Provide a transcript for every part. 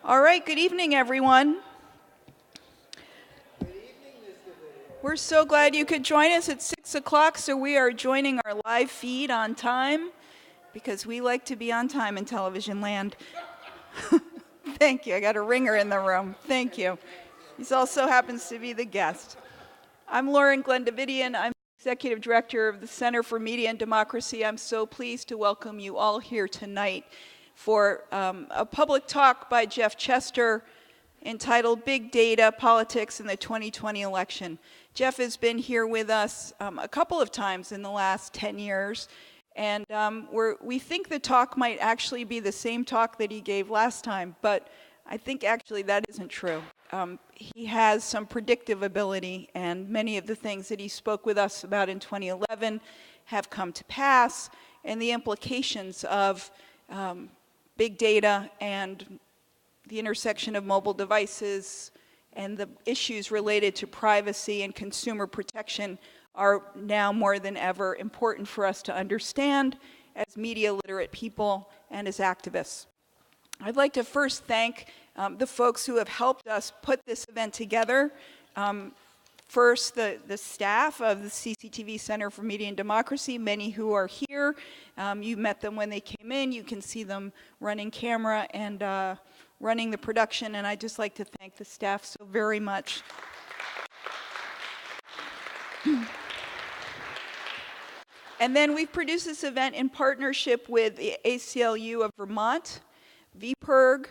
All right, good evening, everyone. We're so glad you could join us at 6 o'clock, so we are joining our live feed on time, because we like to be on time in television land. Thank you, I got a ringer in the room. Thank you. He also happens to be the guest. I'm Lauren Glendavidian. I'm Executive Director of the Center for Media and Democracy. I'm so pleased to welcome you all here tonight for a public talk by Jeff Chester entitled Big Data, Politics in the 2020 Election. Jeff has been here with us a couple of times in the last 10 years, and we think the talk might actually be the same talk that he gave last time, but I think actually that isn't true. He has some predictive ability, and many of the things that he spoke with us about in 2011 have come to pass, and the implications of big data and the intersection of mobile devices and the issues related to privacy and consumer protection are now more than ever important for us to understand as media literate people and as activists. I'd like to first thank the folks who have helped us put this event together. First, the staff of the CCTV Center for Media and Democracy, many who are here. You met them when they came in. You can see them running camera and running the production, and I'd just like to thank the staff so very much. And then we've produced this event in partnership with the ACLU of Vermont, VPIRG,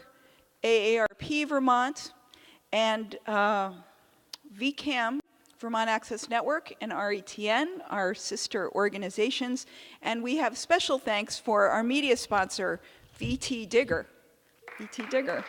AARP Vermont, and VCAM, Vermont Access Network, and RETN, our sister organizations. And we have special thanks for our media sponsor, VT Digger. VT Digger.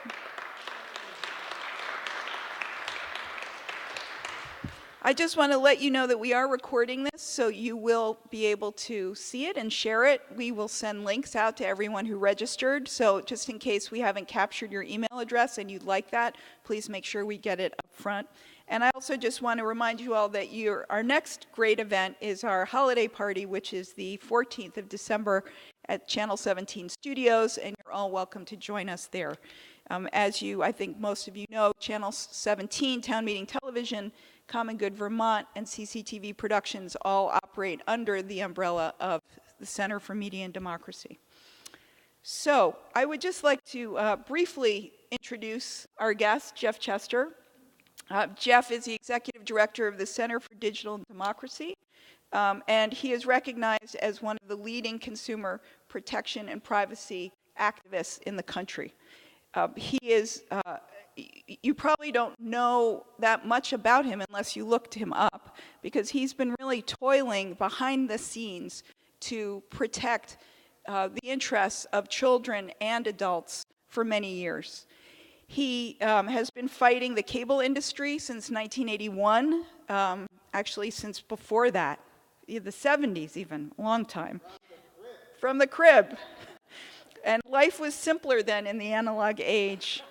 I just want to let you know that we are recording this, so you will be able to see it and share it. We will send links out to everyone who registered, so just in case we haven't captured your email address and you'd like that, please make sure we get it up front. And I also just want to remind you all that our next great event is our holiday party, which is the 14th of December at Channel 17 Studios, and you're all welcome to join us there. As I think most of you know, Channel 17, Town Meeting Television, Common Good Vermont, and CCTV Productions all operate under the umbrella of the Center for Media and Democracy. So I would just like to briefly introduce our guest, Jeff Chester. Jeff is the Executive Director of the Center for Digital Democracy, and he is recognized as one of the leading consumer protection and privacy activists in the country. You probably don't know that much about him unless you looked him up, because he's been really toiling behind the scenes to protect the interests of children and adults for many years. He has been fighting the cable industry since 1981, actually since before that, the 70s even, a long time. From the crib. And life was simpler then in the analog age.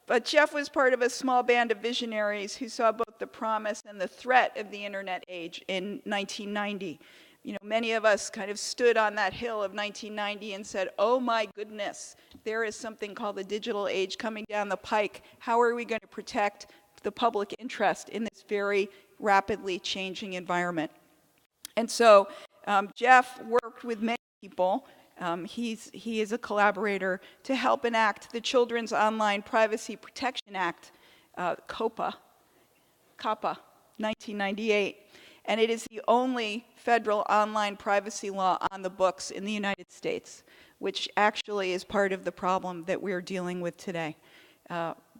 But Jeff was part of a small band of visionaries who saw both the promise and the threat of the internet age in 1990. Many of us kind of stood on that hill of 1990 and said, oh my goodness, there is something called the digital age coming down the pike. How are we going to protect the public interest in this very rapidly changing environment? And so Jeff worked with many people. He is a collaborator to help enact the Children's Online Privacy Protection Act, COPPA, 1998. And it is the only federal online privacy law on the books in the United States, which actually is part of the problem that we're dealing with today.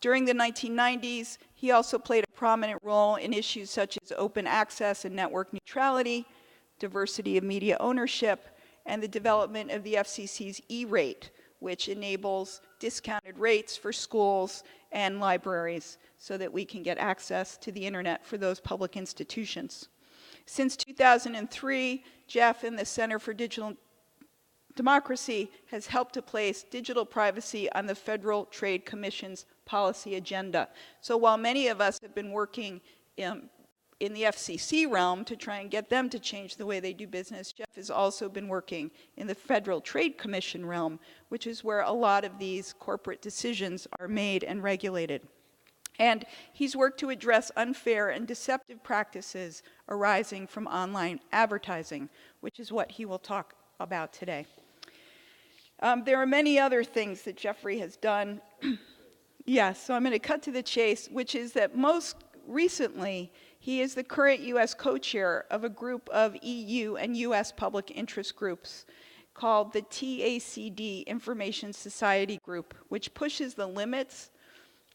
During the 1990s, he also played a prominent role in issues such as open access and network neutrality, diversity of media ownership, and the development of the FCC's E-rate, which enables discounted rates for schools and libraries so that we can get access to the internet for those public institutions. Since 2003, Jeff and the Center for Digital Democracy has helped to place digital privacy on the Federal Trade Commission's policy agenda. So while many of us have been working in the FCC realm to try and get them to change the way they do business. Jeff has also been working in the Federal Trade Commission realm, which is where a lot of these corporate decisions are made and regulated. And he's worked to address unfair and deceptive practices arising from online advertising, which is what he will talk about today. There are many other things that Jeffrey has done. Yes, so I'm going to cut to the chase, which is that most recently, he is the current U.S. co-chair of a group of EU and U.S. public interest groups called the TACD Information Society Group, which pushes the limits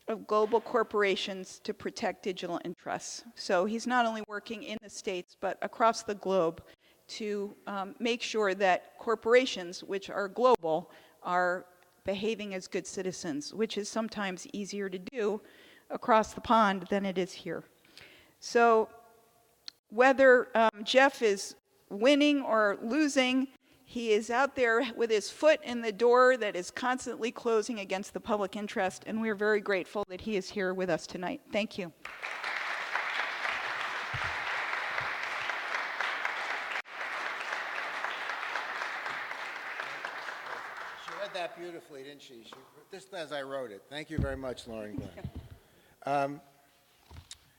of global corporations to protect digital interests. So he's not only working in the States, but across the globe to make sure that corporations, which are global, are behaving as good citizens, which is sometimes easier to do across the pond than it is here. So whether Jeff is winning or losing, he is out there with his foot in the door that is constantly closing against the public interest, and we're very grateful that he is here with us tonight. Thank you. She read that beautifully, didn't she? Just as I wrote it. Thank you very much, Lauren Glenn.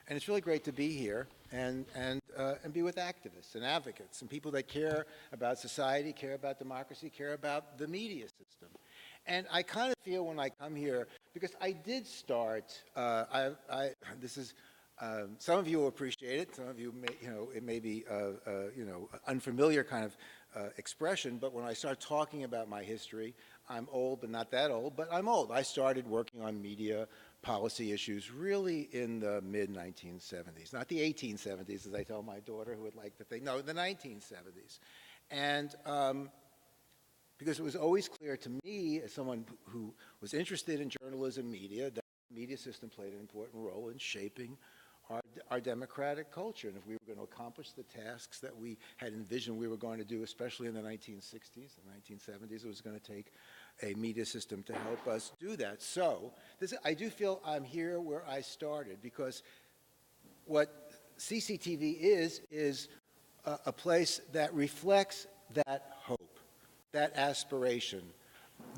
And it's really great to be here and be with activists and advocates and people that care about society, care about democracy, care about the media system. And I kind of feel when I come here, because I did start, this is, some of you will appreciate it, some of you may, it may be, unfamiliar kind of expression, but when I start talking about my history, I'm old, but not that old, but I'm old. I started working on media policy issues really in the mid-1970s, not the 1870s, as I tell my daughter who would like to think, no, the 1970s. And because it was always clear to me, as someone who was interested in journalism media, that the media system played an important role in shaping our democratic culture. And if we were going to accomplish the tasks that we had envisioned we were going to do, especially in the 1960s and 1970s, it was going to take a media system to help us do that. So I do feel I'm here where I started, because what CCTV is a place that reflects that hope, that aspiration,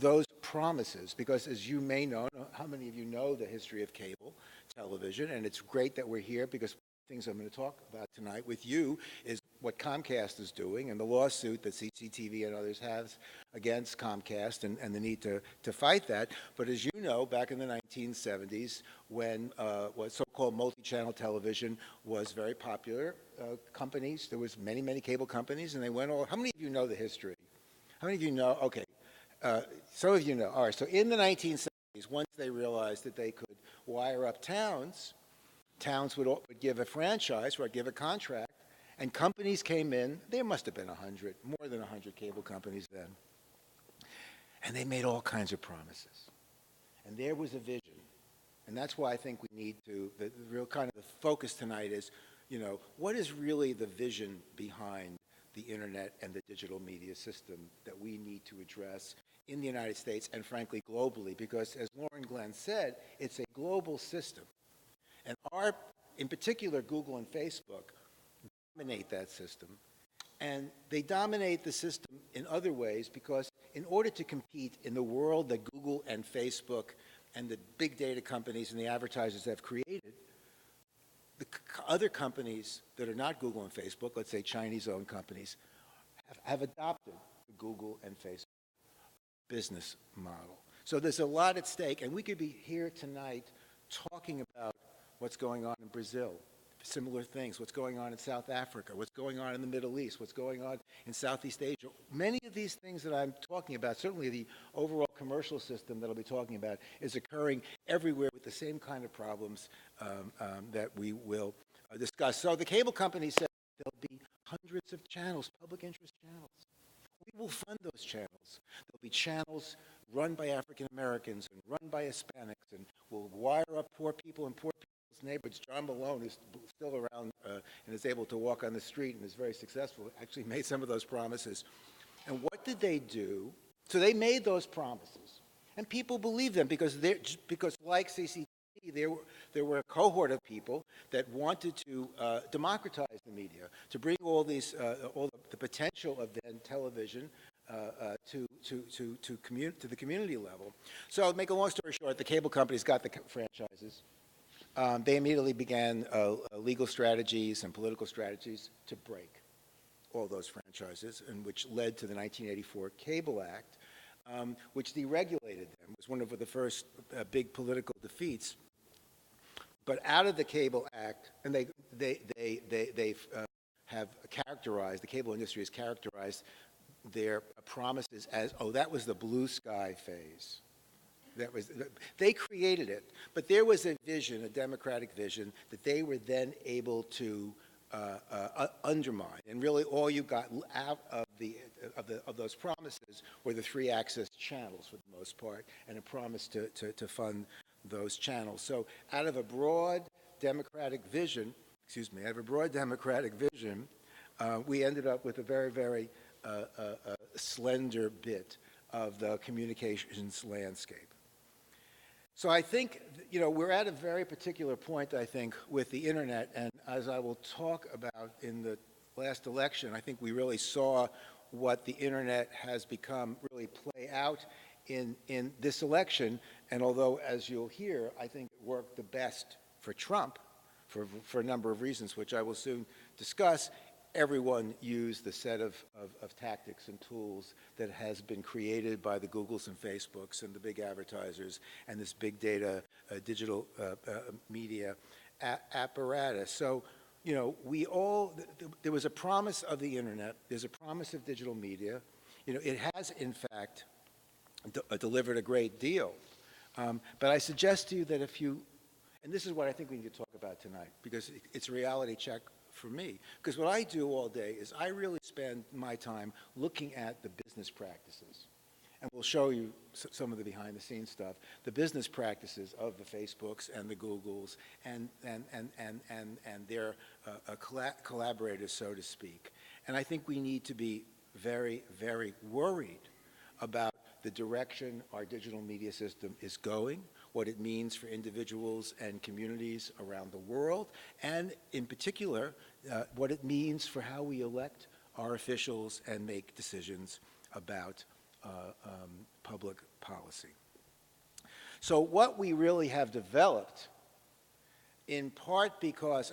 those promises, because as you may know, how many of you know the history of cable television, and it's great that we're here, because things I'm going to talk about tonight with you is what Comcast is doing and the lawsuit that CCTV and others have against Comcast and the need to fight that. But as you know, back in the 1970s, when what so-called multi-channel television was very popular, companies, there was many cable companies, and they went all, how many of you know the history? How many of you know? Okay. Some of you know. All right, so in the 1970s, once they realized that they could wire up towns would give a franchise, would give a contract, and companies came in. There must have been 100, more than 100 cable companies then. And they made all kinds of promises. And there was a vision. And that's why I think we need to, the real kind of the focus tonight is, what is really the vision behind the internet and the digital media system that we need to address in the United States and frankly globally, because as Lauren Glenn said, it's a global system. And in particular, Google and Facebook dominate that system. And they dominate the system in other ways because in order to compete in the world that Google and Facebook and the big data companies and the advertisers have created, the other companies that are not Google and Facebook, let's say Chinese-owned companies, have adopted the Google and Facebook business model. So there's a lot at stake, and we could be here tonight talking about what's going on in Brazil, similar things, what's going on in South Africa, what's going on in the Middle East, what's going on in Southeast Asia. Many of these things that I'm talking about, certainly the overall commercial system that I'll be talking about, is occurring everywhere with the same kind of problems that we will discuss. So the cable companies said there'll be hundreds of channels, public interest channels. We will fund those channels. There'll be channels run by African Americans and run by Hispanics, and we'll wire up poor people and poor people's neighborhoods. John Malone, who's still around and is able to walk on the street and is very successful, actually made some of those promises. And what did they do? So they made those promises, and people believed them because like CCTV, there were a cohort of people that wanted to democratize the media, to bring all the potential of then television to the community level. So, to make a long story short, the cable companies got the franchises. They immediately began legal strategies and political strategies to break all those franchises, and which led to the 1984 Cable Act, which deregulated them. It was one of the first big political defeats. But out of the Cable Act, and they have characterized, the cable industry has characterized their promises as, oh, that was the blue sky phase. They created it, but there was a vision, a democratic vision, that they were then able to undermine. And really all you got out of those promises were the 3 access channels for the most part, and a promise to fund those channels. So out of a broad democratic vision, we ended up with a very, very slender bit of the communications landscape. So I think, we're at a very particular point, I think, with the internet, and as I will talk about in the last election, I think we really saw what the internet has become really play out in this election, and although, as you'll hear, I think it worked the best for Trump, for a number of reasons, which I will soon discuss, everyone used the set of tactics and tools that has been created by the Googles and Facebooks and the big advertisers and this big data digital media apparatus. So, there was a promise of the internet, there's a promise of digital media. It has, in fact, delivered a great deal. But I suggest to you that and this is what I think we need to talk about tonight, because it's a reality check for me. Because what I do all day is I really spend my time looking at the business practices. And we'll show you some of the behind-the-scenes stuff, the business practices of the Facebooks and the Googles and their collaborators, so to speak. And I think we need to be very, very worried about the direction our digital media system is going, what it means for individuals and communities around the world, and in particular, what it means for how we elect our officials and make decisions about public policy. So what we really have developed, in part because,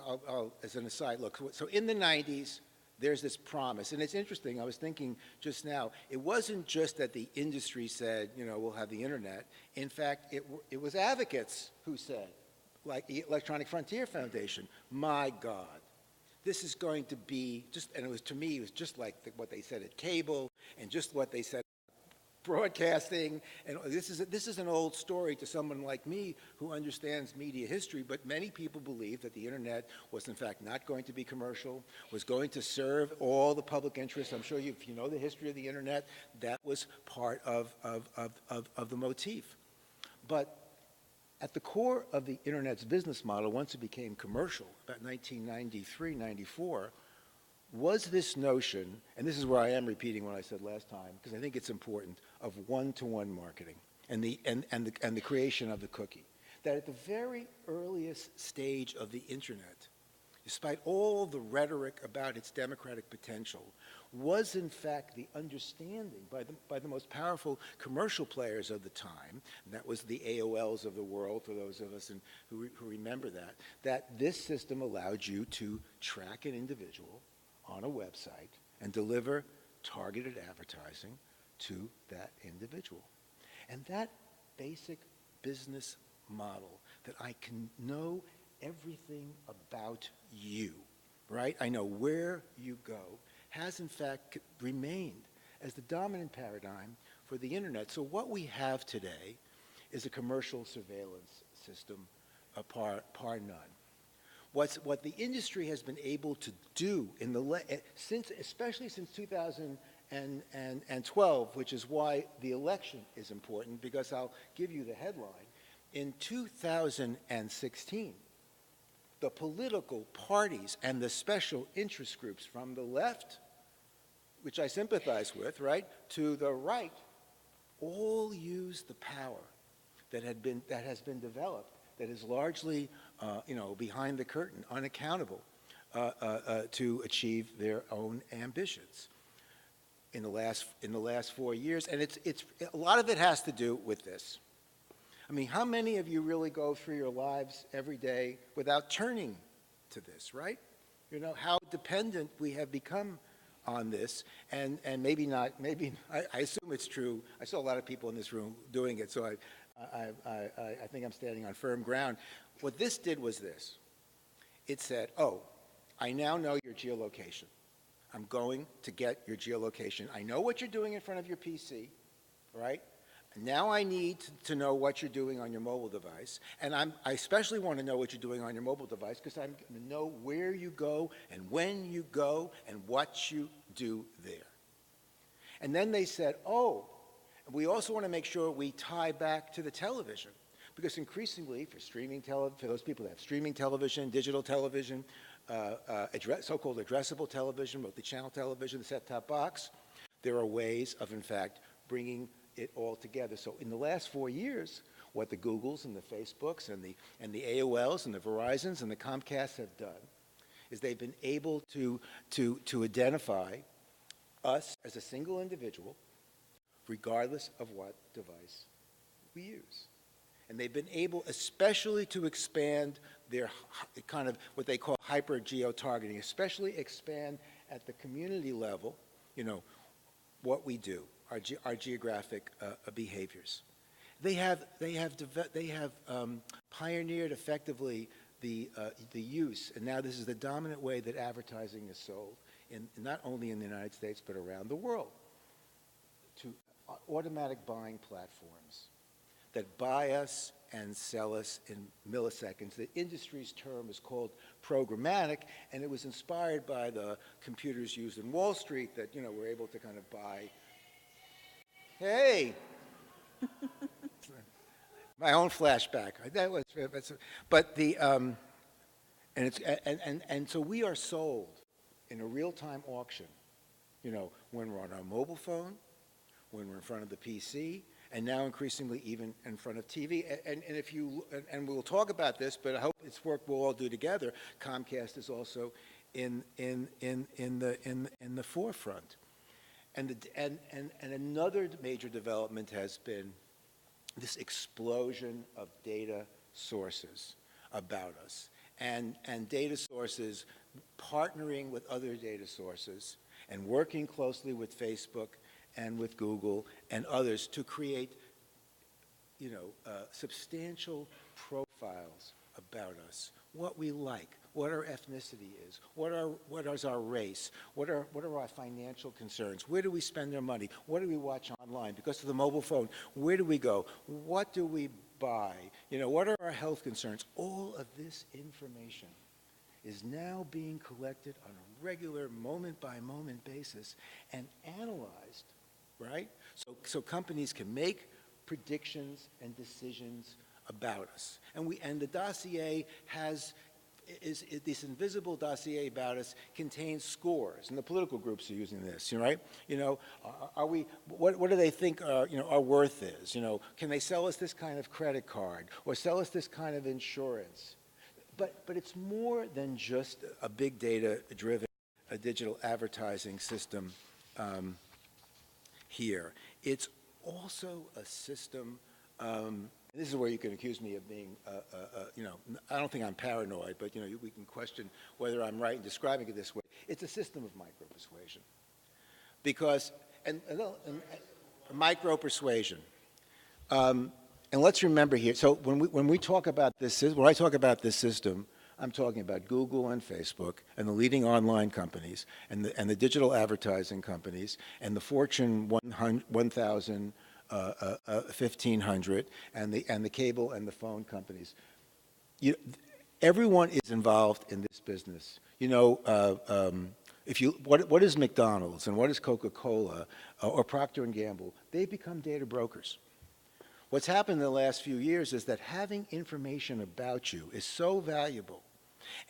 I'll as an aside, look, so in the 90s, there's this promise, and it's interesting, I was thinking just now, it wasn't just that the industry said, we'll have the internet. In fact, it was advocates who said, like the Electronic Frontier Foundation, my God, this is going to be and it was, to me, it was just like what they said at cable, and just what they said broadcasting, and this is an old story to someone like me who understands media history, but many people believe that the internet was in fact not going to be commercial, was going to serve all the public interests. I'm sure if you know the history of the internet, that was part of the motif. But at the core of the internet's business model, once it became commercial, about 1993, 94, was this notion, and this is where I am repeating what I said last time, because I think it's important, of one-to-one marketing and the creation of the cookie. That at the very earliest stage of the internet, despite all the rhetoric about its democratic potential, was in fact the understanding by the most powerful commercial players of the time, and that was the AOLs of the world, for those of us who remember that this system allowed you to track an individual on a website and deliver targeted advertising to that individual. And that basic business model, that I can know everything about you, right? I know where you go, has in fact remained as the dominant paradigm for the internet. So what we have today is a commercial surveillance system, par none. What the industry has been able to do especially since 2012, which is why the election is important, because I'll give you the headline. In 2016, the political parties and the special interest groups from the left, which I sympathize with, right, to the right, all use the power that has been developed that is largely, behind the curtain, unaccountable to achieve their own ambitions in the last 4 years. And a lot of it has to do with this. I mean, how many of you really go through your lives every day without turning to this, right? You know, how dependent we have become on this, and maybe not, I assume it's true. I saw a lot of people in this room doing it, so I think I'm standing on firm ground. What this did was this. It said, oh, I now know your geolocation. I'm going to get your geolocation. I know what you're doing in front of your PC, right? Now I need to know what you're doing on your mobile device, and I especially want to know what you're doing on your mobile device because I'm going to know where you go and when you go and what you do there. And then they said, oh, we also want to make sure we tie back to the television, because increasingly for those people that have streaming television, digital television, so-called addressable television, multi-channel television, the set-top box, there are ways of, in fact, bringing it all together. So in the last 4 years, what the Googles and the Facebooks and the AOLs and the Verizons and the Comcasts have done is they've been able to identify us as a single individual, regardless of what device we use. And they've been able especially to expand their kind of what they call hyper-geo-targeting, especially expand at the community level, what we do. Our geographic behaviors. They have pioneered effectively the use, and now this is the dominant way that advertising is sold, not only in the United States but around the world, to automatic buying platforms that buy us and sell us in milliseconds. The industry's term is called programmatic, and it was inspired by the computers used in Wall Street that were able to kind of buy. Hey, my own flashback. That was, but and so we are sold in a real-time auction. When we're on our mobile phone, when we're in front of the PC, and now increasingly even in front of TV. And we'll talk about this, but I hope it's work we'll all do together. Comcast is also in the forefront. And another major development has been this explosion of data sources about us, and data sources partnering with other data sources and working closely with Facebook and with Google and others to create, substantial profiles about us, what we like, what our ethnicity is, what is our race, what are our financial concerns, where do we spend our money, what do we watch online, because of the mobile phone, where do we go, what do we buy, what are our health concerns. All of this information is now being collected on a regular moment-by-moment basis and analyzed, right? So companies can make predictions and decisions about us. And the dossier is this invisible dossier about us contains scores, and the political groups are using this, right? What do they think our worth is? Can they sell us this kind of credit card or sell us this kind of insurance? But it's more than just a big data-driven digital advertising system here. It's also a system. This is where you can accuse me of being, I don't think I'm paranoid, but we can question whether I'm right in describing it this way. It's a system of micro-persuasion, because and micro-persuasion. And let's remember here. So when we talk about this, when I talk about this system, I'm talking about Google and Facebook and the leading online companies and the digital advertising companies and the Fortune 1,000. 1,500 and the cable and the phone companies. Everyone is involved in this business. What is McDonald's and what is Coca-Cola or Procter and Gamble? They've become data brokers. What's happened in the last few years is that having information about you is so valuable.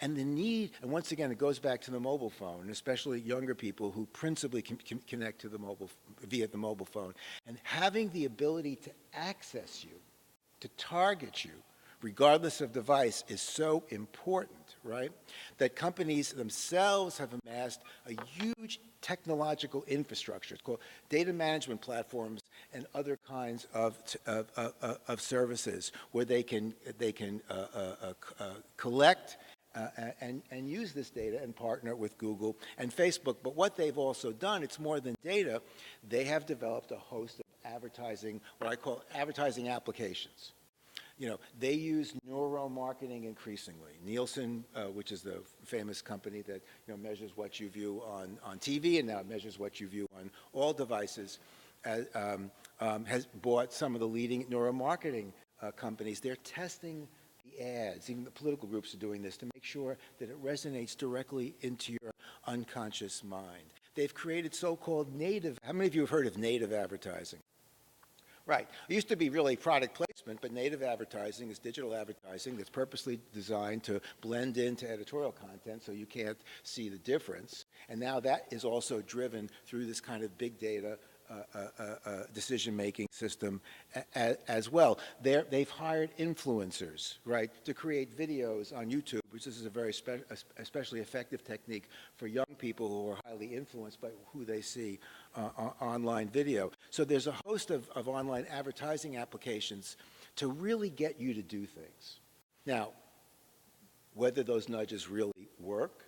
And the need, and once again, it goes back to the mobile phone, and especially younger people who principally can connect to the via the mobile phone. And having the ability to access you, to target you, regardless of device, is so important, right? That companies themselves have amassed a huge technological infrastructure. It's called data management platforms and other kinds of services where they can collect and use this data and partner with Google and Facebook. But what they've also done, it's more than data, they have developed a host of advertising, what I call advertising applications. You know, they use neuromarketing increasingly. Nielsen, which is the famous company that measures what you view on TV and now measures what you view on all devices, has bought some of the leading neuromarketing companies. They're testing the ads. Even the political groups are doing this to make sure that it resonates directly into your unconscious mind. They've created so-called native. How many of you have heard of native advertising? Right. It used to be really product placement, but native advertising is digital advertising that's purposely designed to blend into editorial content so you can't see the difference. And now that is also driven through this kind of big data decision-making system as well. They've hired influencers, right, to create videos on YouTube, which is a very especially effective technique for young people who are highly influenced by who they see online video. So there's a host of online advertising applications to really get you to do things. Now, whether those nudges really work,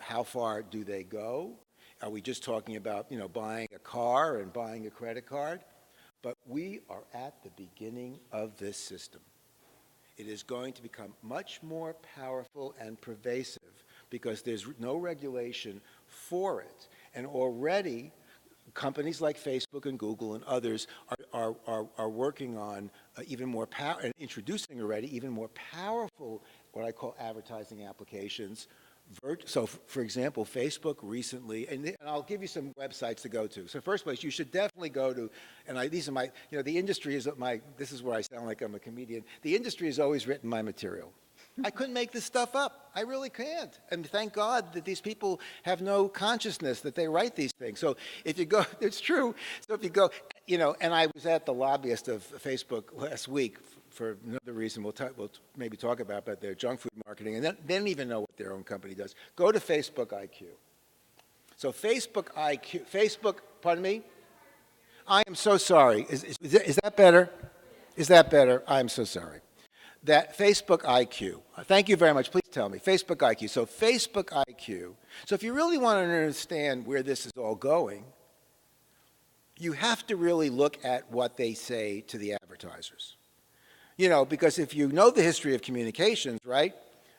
how far do they go? Are we just talking about, buying a car and buying a credit card? But we are at the beginning of this system. It is going to become much more powerful and pervasive because there's no regulation for it. And already, companies like Facebook and Google and others are working on even more power and introducing already even more powerful, what I call advertising applications. So, for example, Facebook recently, and I'll give you some websites to go to. So, first place, you should definitely go to, and these are my, the industry is this is where I sound like I'm a comedian. The industry has always written my material. I couldn't make this stuff up. I really can't. And thank God that these people have no consciousness that they write these things. So if you go, it's true. So if you go, and I was at the lobbyist of Facebook last week for another reason we'll maybe talk about their junk food marketing, and they don't even know what their own company does. Go to Facebook IQ. So Facebook IQ, pardon me? I am so sorry. Is that better? Is that better? I am so sorry. That Facebook IQ, thank you very much, please tell me, Facebook IQ. So Facebook IQ, so if you really want to understand where this is all going, you have to really look at what they say to the advertisers. Because if you know the history of communications, right,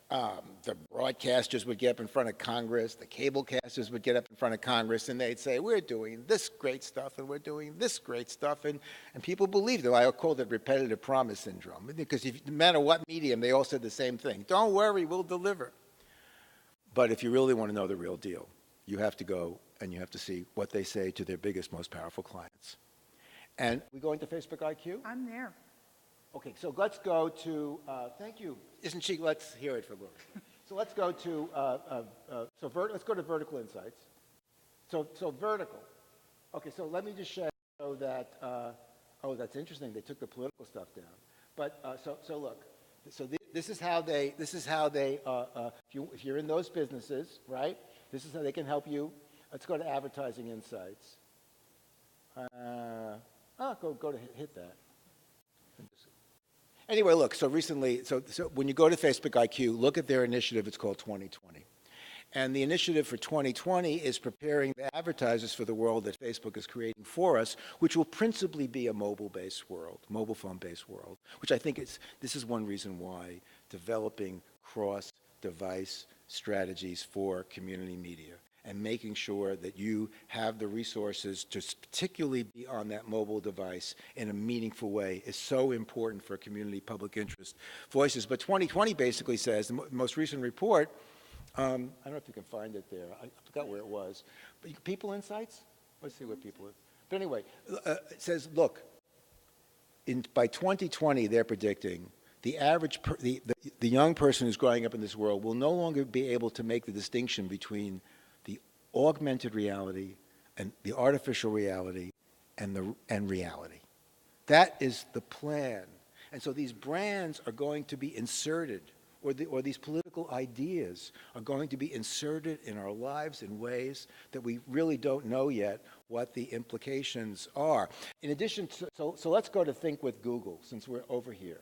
the broadcasters would get up in front of Congress, the cablecasters would get up in front of Congress, and they'd say, we're doing this great stuff, and we're doing this great stuff, and people believed it. I call it repetitive promise syndrome, because no matter what medium, they all said the same thing. Don't worry, we'll deliver. But if you really want to know the real deal, you have to go and you have to see what they say to their biggest, most powerful clients. And we go into Facebook IQ? I'm there. Okay, so let's go to, thank you. Isn't she, let's hear it for a little. So let's go to, let's go to vertical insights. So vertical. Okay, so let me just show that, oh, that's interesting. They took the political stuff down. But, so look, so this is how they, if you're in those businesses, right, this is how they can help you. Let's go to advertising insights. Go to hit that. Anyway, look, so recently, so when you go to Facebook IQ, look at their initiative. It's called 2020. And the initiative for 2020 is preparing the advertisers for the world that Facebook is creating for us, which will principally be a mobile-based world, mobile phone-based world, which I think this is one reason why developing cross-device strategies for community media and making sure that you have the resources to particularly be on that mobile device in a meaningful way is so important for community public interest voices. But 2020 basically says, the most recent report, I don't know if you can find it there. I forgot where it was. But People Insights? Let's see what people is. But anyway, it says, look, by 2020, they're predicting the average, the young person who's growing up in this world will no longer be able to make the distinction between the augmented reality and the artificial reality and reality. That is the plan. And so these brands are going to be inserted, or these political ideas are going to be inserted in our lives in ways that we really don't know yet what the implications are. In addition to, so let's go to Think with Google, since we're over here.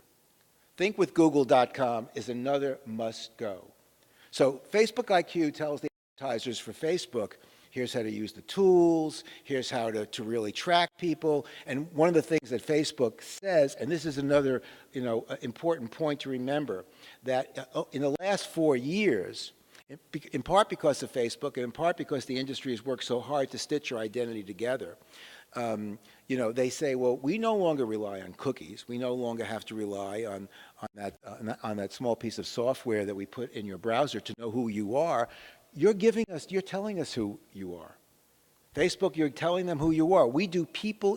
Thinkwithgoogle.com is another must-go. So Facebook IQ tells the advertisers for Facebook, here's how to use the tools, here's how to really track people. And one of the things that Facebook says, and this is another important point to remember, that in the last 4 years, in part because of Facebook and in part because the industry has worked so hard to stitch your identity together, they say, well, we no longer rely on cookies. We no longer have to rely on that small piece of software that we put in your browser to know who you are. You're telling us who you are. Facebook, you're telling them who you are. We do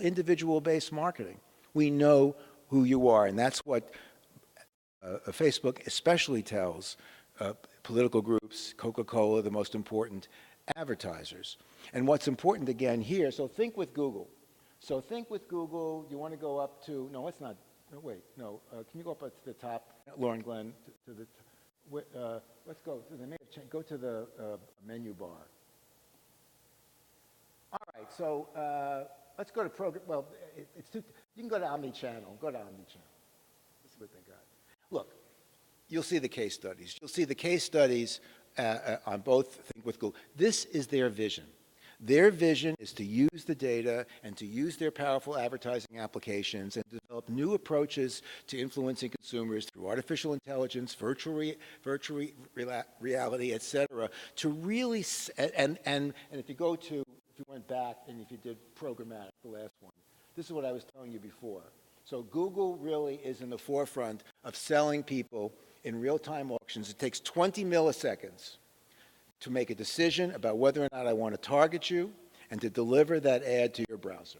individual-based marketing. We know who you are, and that's what Facebook especially tells political groups, Coca-Cola, the most important advertisers. And what's important again here, so Think with Google. So Think with Google, you want to go up to, no, it's not, no, wait, no, can you go up to the top, Lauren Glenn, to the, let's go, go to the menu bar. All right, so let's go to program, well, it's too, you can go to omni-channel, This is what they got. Look, you'll see the case studies. You'll see the case studies on both Think with Google. This is their vision. Their vision is to use the data and to use their powerful advertising applications and develop new approaches to influencing consumers through artificial intelligence, virtual reality, et cetera, to really, and if you went back and if you did programmatic, the last one, this is what I was telling you before. So Google really is in the forefront of selling people in real-time auctions. It takes 20 milliseconds to make a decision about whether or not I want to target you and to deliver that ad to your browser.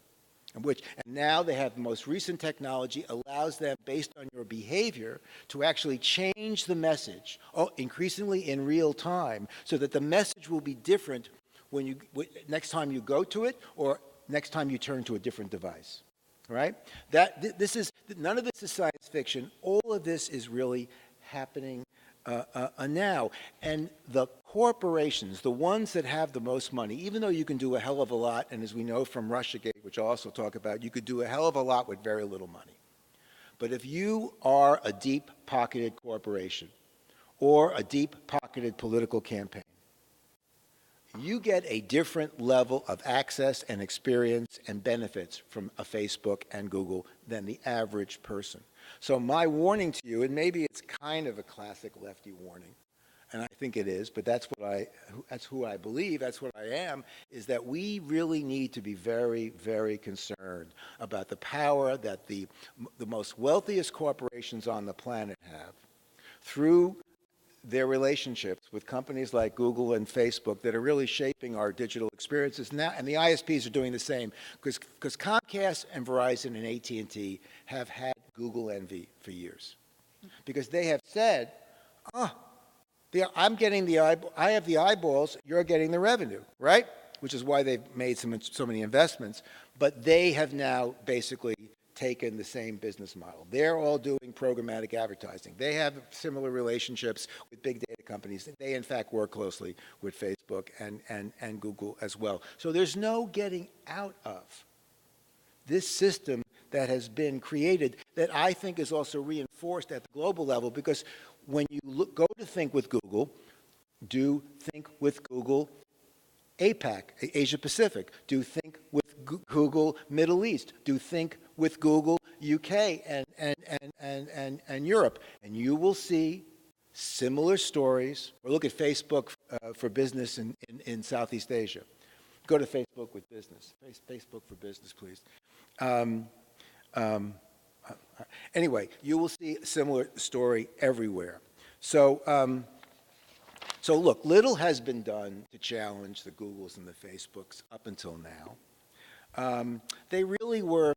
And now they have the most recent technology allows them, based on your behavior, to actually change the message, increasingly in real time, so that the message will be different when next time you go to it or next time you turn to a different device. Right? None of this is science fiction. All of this is really happening now. And the corporations, the ones that have the most money, even though you can do a hell of a lot, and as we know from Russiagate, which I'll also talk about, you could do a hell of a lot with very little money. But if you are a deep-pocketed corporation or a deep-pocketed political campaign, you get a different level of access and experience and benefits from a Facebook and Google than the average person. So my warning to you, and maybe it's kind of a classic lefty warning, and I think it is, but that's who I believe, that's what I am, is that we really need to be very, very concerned about the power that the most wealthiest corporations on the planet have through their relationships with companies like Google and Facebook that are really shaping our digital experiences now, and the ISPs are doing the same, because Comcast and Verizon and AT&T have had Google envy for years, because they have said, I have the eyeballs, you're getting the revenue, right? Which is why they've made so many investments, but they have now basically taken the same business model. They're all doing programmatic advertising. They have similar relationships with big data companies. They, in fact, work closely with Facebook and Google as well. So there's no getting out of this system that has been created that I think is also reinforced at the global level, because when you go to Think with Google, do Think with Google APAC, Asia Pacific, do Think with Google Middle East, do Think with Google UK and Europe, and you will see similar stories. Or look at Facebook for Business in Southeast Asia. Go to Facebook with Business. Facebook for Business, please. Anyway, you will see a similar story everywhere. So look, little has been done to challenge the Googles and the Facebooks up until now. They really were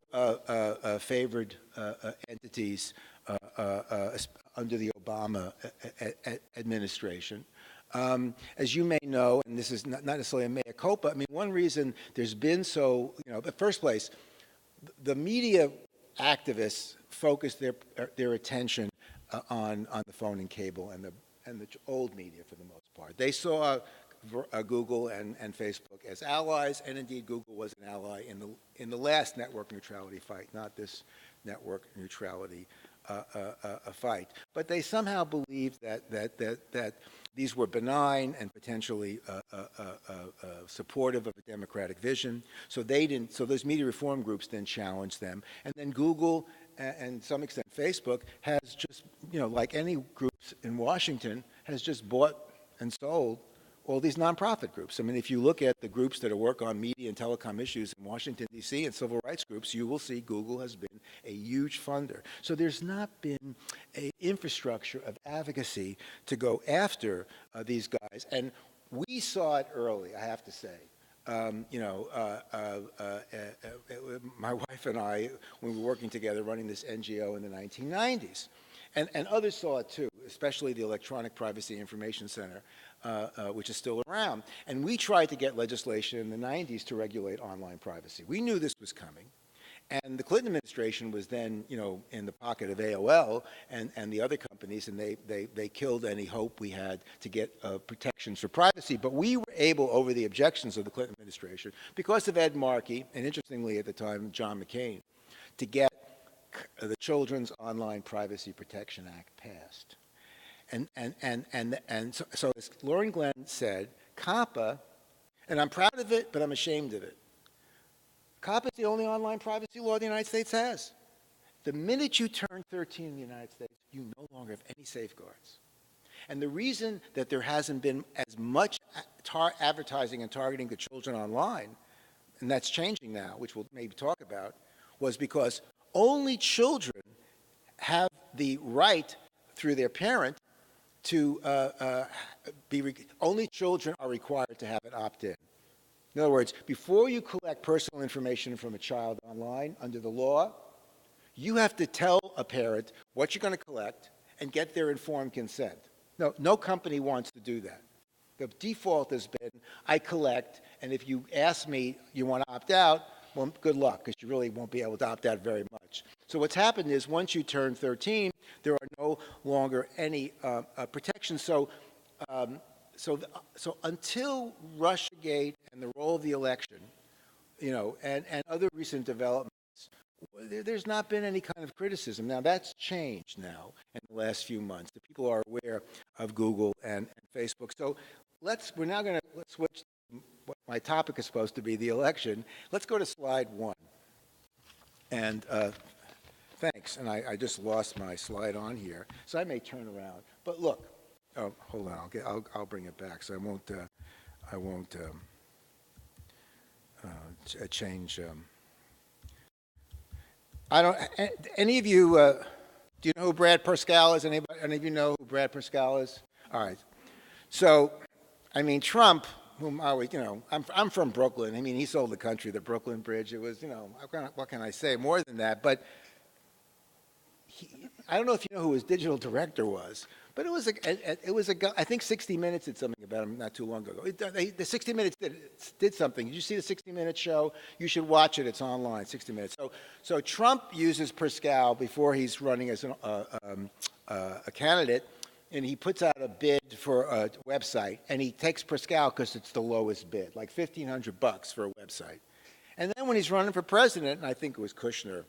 favored entities under the Obama administration. As you may know, and this is not necessarily a mea culpa, I mean, one reason there's been in the first place, the media activists focused their attention on the phone and cable and the old media for the most part. They saw Google and Facebook as allies, and indeed Google was an ally in the last network neutrality fight, not this network neutrality fight. But they somehow believed that these were benign and potentially supportive of a democratic vision. So those media reform groups then challenged them, and then Google and to some extent Facebook has just, like any groups in Washington, has just bought and sold all these nonprofit groups. I mean, if you look at the groups that work on media and telecom issues in Washington, D.C. and civil rights groups, you will see Google has been a huge funder. So there's not been an infrastructure of advocacy to go after these guys. And we saw it early, I have to say. My wife and I, when we were working together running this NGO in the 1990s, and others saw it too, especially the Electronic Privacy Information Center, which is still around. And we tried to get legislation in the 90s to regulate online privacy. We knew this was coming. And the Clinton administration was then, in the pocket of AOL and the other companies, and they killed any hope we had to get protections for privacy. But we were able, over the objections of the Clinton administration, because of Ed Markey, and interestingly at the time, John McCain, to get the Children's Online Privacy Protection Act passed. And so as Lauren Glenn said, COPPA, and I'm proud of it, but I'm ashamed of it. COPPA is the only online privacy law the United States has. The minute you turn 13 in the United States, you no longer have any safeguards. And the reason that there hasn't been as much advertising and targeting to children online, and that's changing now, which we'll maybe talk about, was because only children have the right through their parent to only children are required to have an opt-in. In other words, before you collect personal information from a child online under the law, you have to tell a parent what you're going to collect and get their informed consent. No company wants to do that. The default has been, I collect, and if you ask me you want to opt out, well, good luck, because you really won't be able to opt out very much. So what's happened is once you turn 13, there are no longer any protections. So until Russiagate and the role of the election, and other recent developments, there's not been any kind of criticism. Now that's changed now in the last few months. The people are aware of Google and Facebook. So we're now going to switch. What my topic is supposed to be, the election. Let's go to slide 1. And thanks. And I just lost my slide on here, so I may turn around. But look. Oh, hold on. I'll bring it back. So I won't change. I don't. Any of you? Do you know who Brad Parscale is? Any of you know who Brad Parscale is? All right. So, I mean, Trump, whom I always, I'm from Brooklyn. I mean, he sold the country the Brooklyn Bridge. It was, what can I say more than that? But I don't know if you know who his digital director was. But it was a guy, I think 60 Minutes did something about him not too long ago. The 60 Minutes did something. Did you see the 60 Minutes show? You should watch it. It's online, 60 Minutes. So Trump uses Parscale before he's running as a candidate, and he puts out a bid for a website, and he takes Parscale because it's the lowest bid, like $1,500 for a website. And then when he's running for president, and I think it was Kushner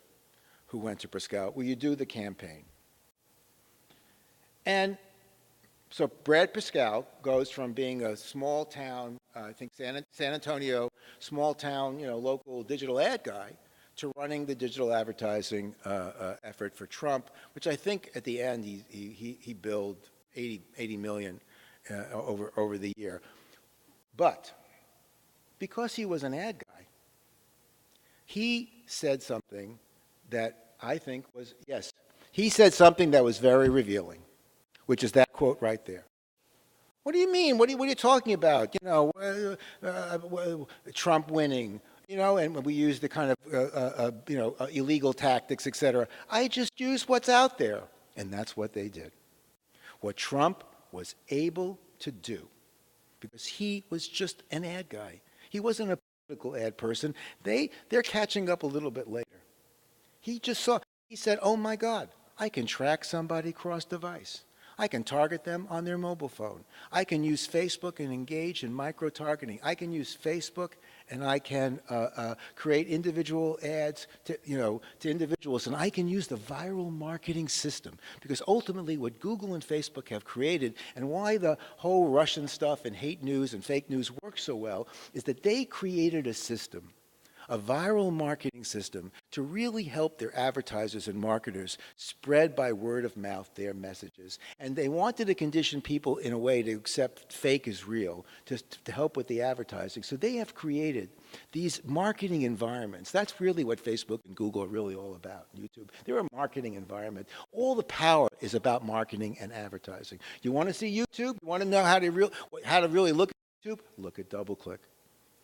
who went to Parscale, will you do the campaign? And so Brad Parscale goes from being a small town, I think San Antonio, small town, local digital ad guy, to running the digital advertising effort for Trump, which I think at the end he billed 80 million over the year. But because he was an ad guy, he said something that I think was, he said something that was very revealing, which is that quote right there. What do you mean? What are you talking about? Trump winning, and we use the kind of, illegal tactics, et cetera. I just use what's out there. And that's what they did. What Trump was able to do, because he was just an ad guy. He wasn't a political ad person. They're catching up a little bit later. He just saw, he said, oh my God, I can track somebody cross-device. I can target them on their mobile phone. I can use Facebook and engage in micro-targeting. I can use Facebook and I can create individual ads to individuals, and I can use the viral marketing system, because ultimately what Google and Facebook have created, and why the whole Russian stuff and hate news and fake news works so well, is that they created a system, a viral marketing system, to really help their advertisers and marketers spread by word of mouth their messages. And they wanted to condition people in a way to accept fake as real, to help with the advertising. So they have created these marketing environments. That's really what Facebook and Google are really all about, YouTube. They're a marketing environment. All the power is about marketing and advertising. You want to see YouTube? You want to know how to really look at YouTube? Look at DoubleClick,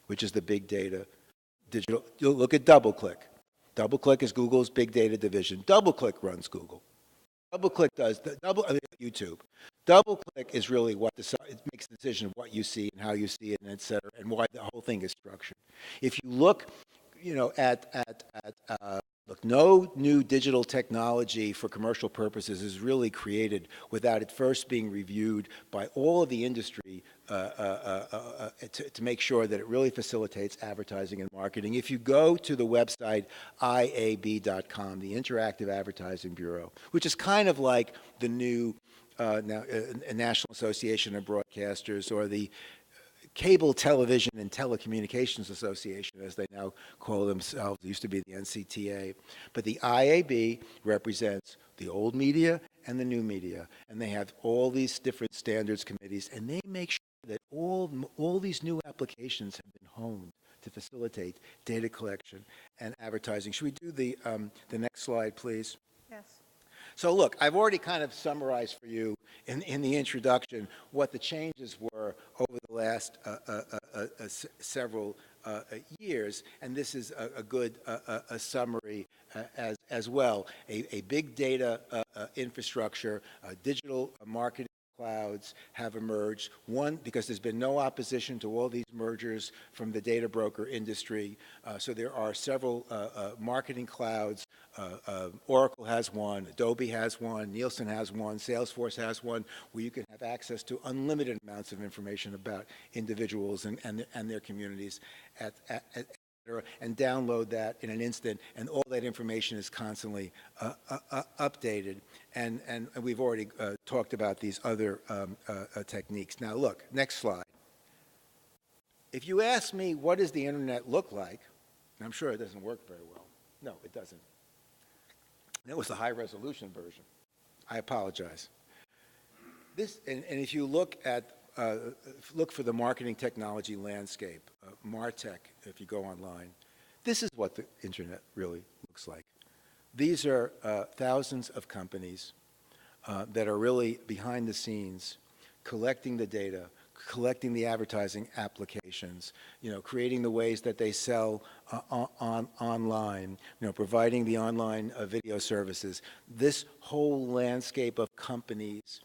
which is the big data digital. You'll look at DoubleClick. DoubleClick is Google's big data division. DoubleClick runs Google. DoubleClick does YouTube. DoubleClick is really it makes the decision of what you see and how you see it, and et cetera, and why the whole thing is structured. If you look, look, no new digital technology for commercial purposes is really created without it first being reviewed by all of the industry to make sure that it really facilitates advertising and marketing. If you go to the website IAB.com, the Interactive Advertising Bureau, which is kind of like the new National Association of Broadcasters, or the Cable Television and Telecommunications Association, as they now call themselves. It used to be the NCTA. But the IAB represents the old media and the new media. And they have all these different standards committees, and they make sure that all these new applications have been honed to facilitate data collection and advertising. Should we do the next slide, please? Yes. So look, I've already kind of summarized for you in the introduction what the changes were over the last several years, and this is a good summary as well. A big data infrastructure, digital marketing clouds have emerged. One, because there's been no opposition to all these mergers from the data broker industry. So there are several marketing clouds. Oracle has one, Adobe has one, Nielsen has one, Salesforce has one, where you can have access to unlimited amounts of information about individuals and their communities and download that in an instant, and all that information is constantly updated. And we've already talked about these other techniques. Now look, next slide. If you ask me, what does the internet look like? And I'm sure it doesn't work very well. No, it doesn't. That was the high-resolution version. I apologize. This, and if you look for the marketing technology landscape, MarTech, if you go online, this is what the internet really looks like. These are thousands of companies that are really behind the scenes, collecting the data, collecting the advertising applications, creating the ways that they sell online, providing the online video services. This whole landscape of companies,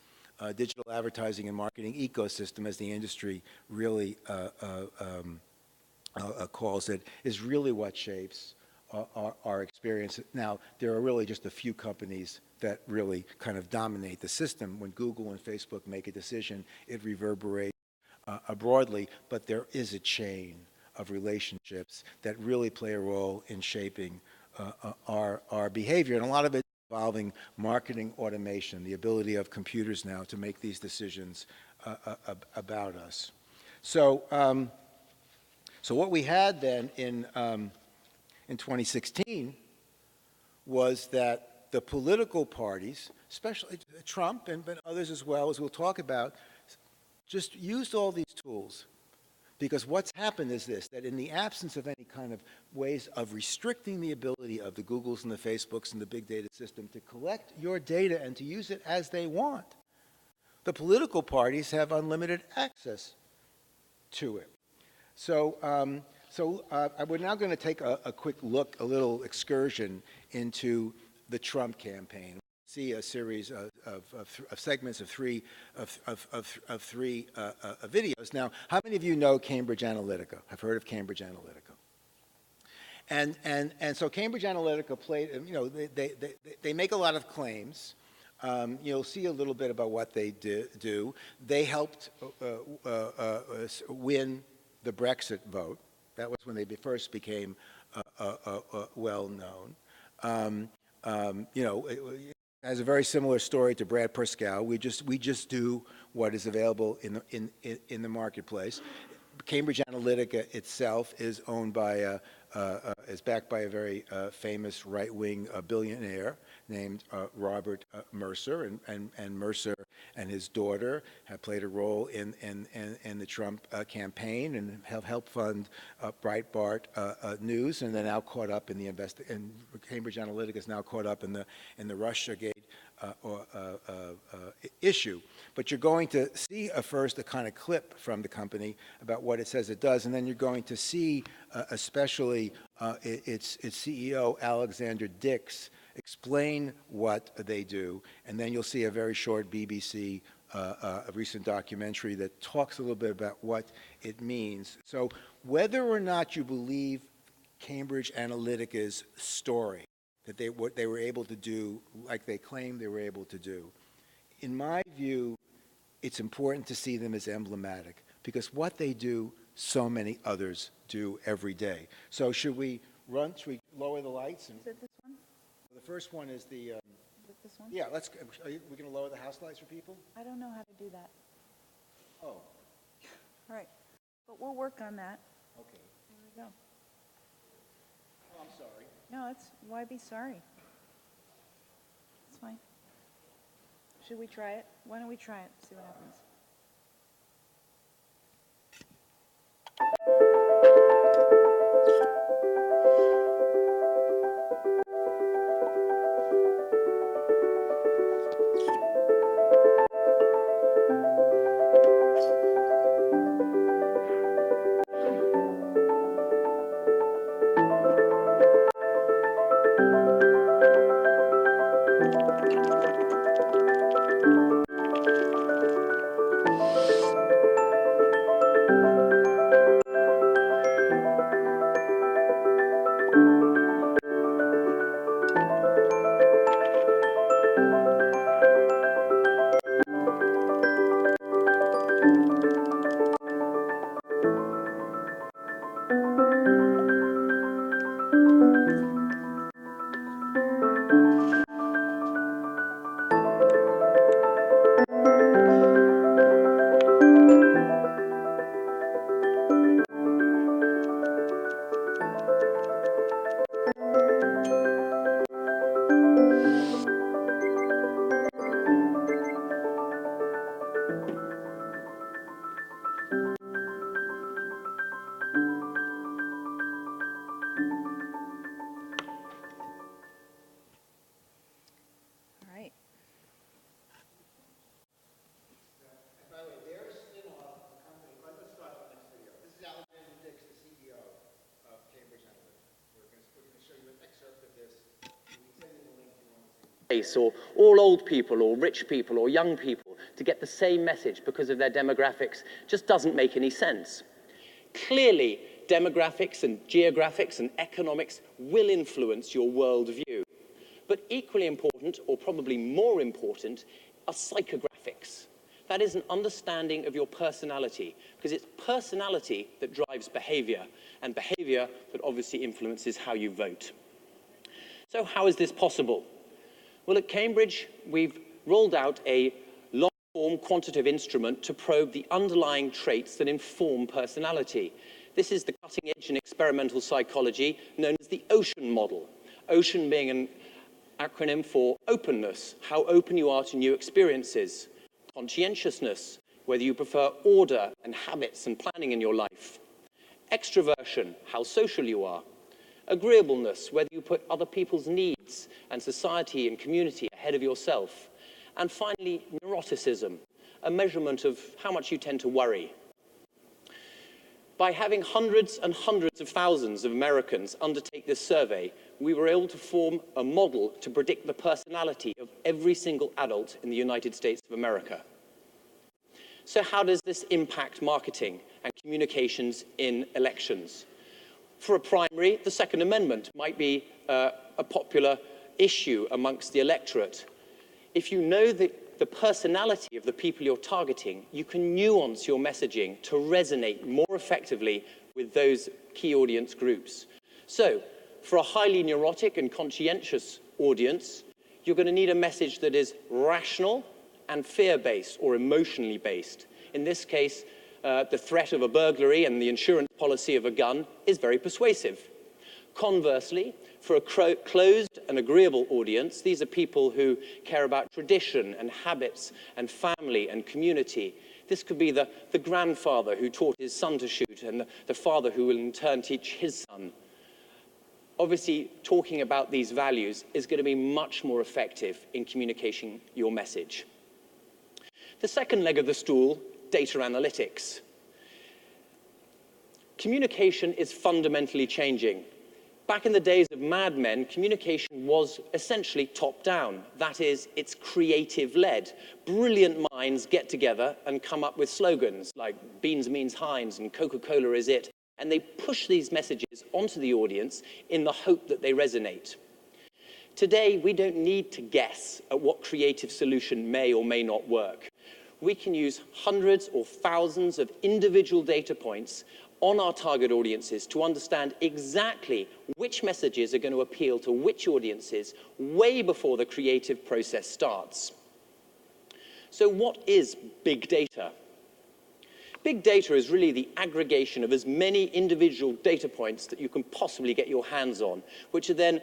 digital advertising and marketing ecosystem, as the industry really calls it, is really what shapes our experience. Now, there are really just a few companies that really kind of dominate the system. When Google and Facebook make a decision, it reverberates broadly, but there is a chain of relationships that really play a role in shaping our behavior, and a lot of it involving marketing automation, the ability of computers now to make these decisions about us. So, so what we had then in 2016 was that the political parties, especially Trump and others as well, as we'll talk about, just used all these tools. Because what's happened is this, that in the absence of any kind of ways of restricting the ability of the Googles and the Facebooks and the big data system to collect your data and to use it as they want, the political parties have unlimited access to it. So, we're now going to take a quick look, a little excursion into the Trump campaign. See a series of segments of three videos. Now, how many of you know Cambridge Analytica? Have heard of Cambridge Analytica? And so Cambridge Analytica played, they make a lot of claims. You'll see a little bit about what they do. They helped win the Brexit vote. That was when they first became well known. It has a very similar story to Brad Perscal. We just do what is available in the marketplace. Cambridge Analytica itself is owned by is backed by a very famous right-wing billionaire named Robert Mercer, and Mercer and his daughter have played a role in the Trump campaign and have helped fund Breitbart News, and they're now caught up in the and Cambridge Analytica is now caught up in the Russiagate issue. But you're going to see first a kind of clip from the company about what it says it does, and then you're going to see especially its CEO, Alexander Dix, explain what they do, and then you'll see a very short BBC a recent documentary that talks a little bit about what it means. So whether or not you believe Cambridge Analytica's story, that what they were able to do like they claim they were able to do, in my view, it's important to see them as emblematic, because what they do, so many others do every day. So should we lower the lights? Is it this one? The first one is the... Is it this one? Yeah, we're going to lower the house lights for people? I don't know how to do that. Oh, All right. But we'll work on that. okay. There we go. Oh, I'm sorry. No, why be sorry? It's fine. Should we try it? Why don't we try it, see what happens? Or all old people or rich people or young people to get the same message because of their demographics just doesn't make any sense. Clearly, demographics and geographics and economics will influence your worldview. But equally important, or probably more important, are psychographics. That is an understanding of your personality, because it's personality that drives behavior, and behavior that obviously influences how you vote. So how is this possible? Well, at Cambridge, we've rolled out a long-form quantitative instrument to probe the underlying traits that inform personality. This is the cutting edge in experimental psychology known as the OCEAN model. OCEAN being an acronym for openness, how open you are to new experiences. Conscientiousness, whether you prefer order and habits and planning in your life. Extroversion, how social you are. Agreeableness, whether you put other people's needs and society and community ahead of yourself. And finally, neuroticism, a measurement of how much you tend to worry. By having hundreds and hundreds of thousands of Americans undertake this survey, we were able to form a model to predict the personality of every single adult in the United States of America. So how does this impact marketing and communications in elections? For a primary, the Second Amendment might be a popular issue amongst the electorate. If you know the personality of the people you're targeting, you can nuance your messaging to resonate more effectively with those key audience groups. So, for a highly neurotic and conscientious audience, you're going to need a message that is rational and fear-based or emotionally based. In this case, the threat of a burglary and the insurance policy of a gun is very persuasive. Conversely, for a closed and agreeable audience, these are people who care about tradition and habits and family and community. This could be the grandfather who taught his son to shoot and the father who will in turn teach his son. Obviously, talking about these values is going to be much more effective in communicating your message. The second leg of the stool, data analytics. Communication is fundamentally changing. Back in the days of Mad Men, communication was essentially top-down. That is, it's creative-led. Brilliant minds get together and come up with slogans like beans means Heinz and Coca-Cola is it. And they push these messages onto the audience in the hope that they resonate. Today, we don't need to guess at what creative solution may or may not work. We can use hundreds or thousands of individual data points on our target audiences to understand exactly which messages are going to appeal to which audiences way before the creative process starts. So what is big data? Big data is really the aggregation of as many individual data points that you can possibly get your hands on, which are then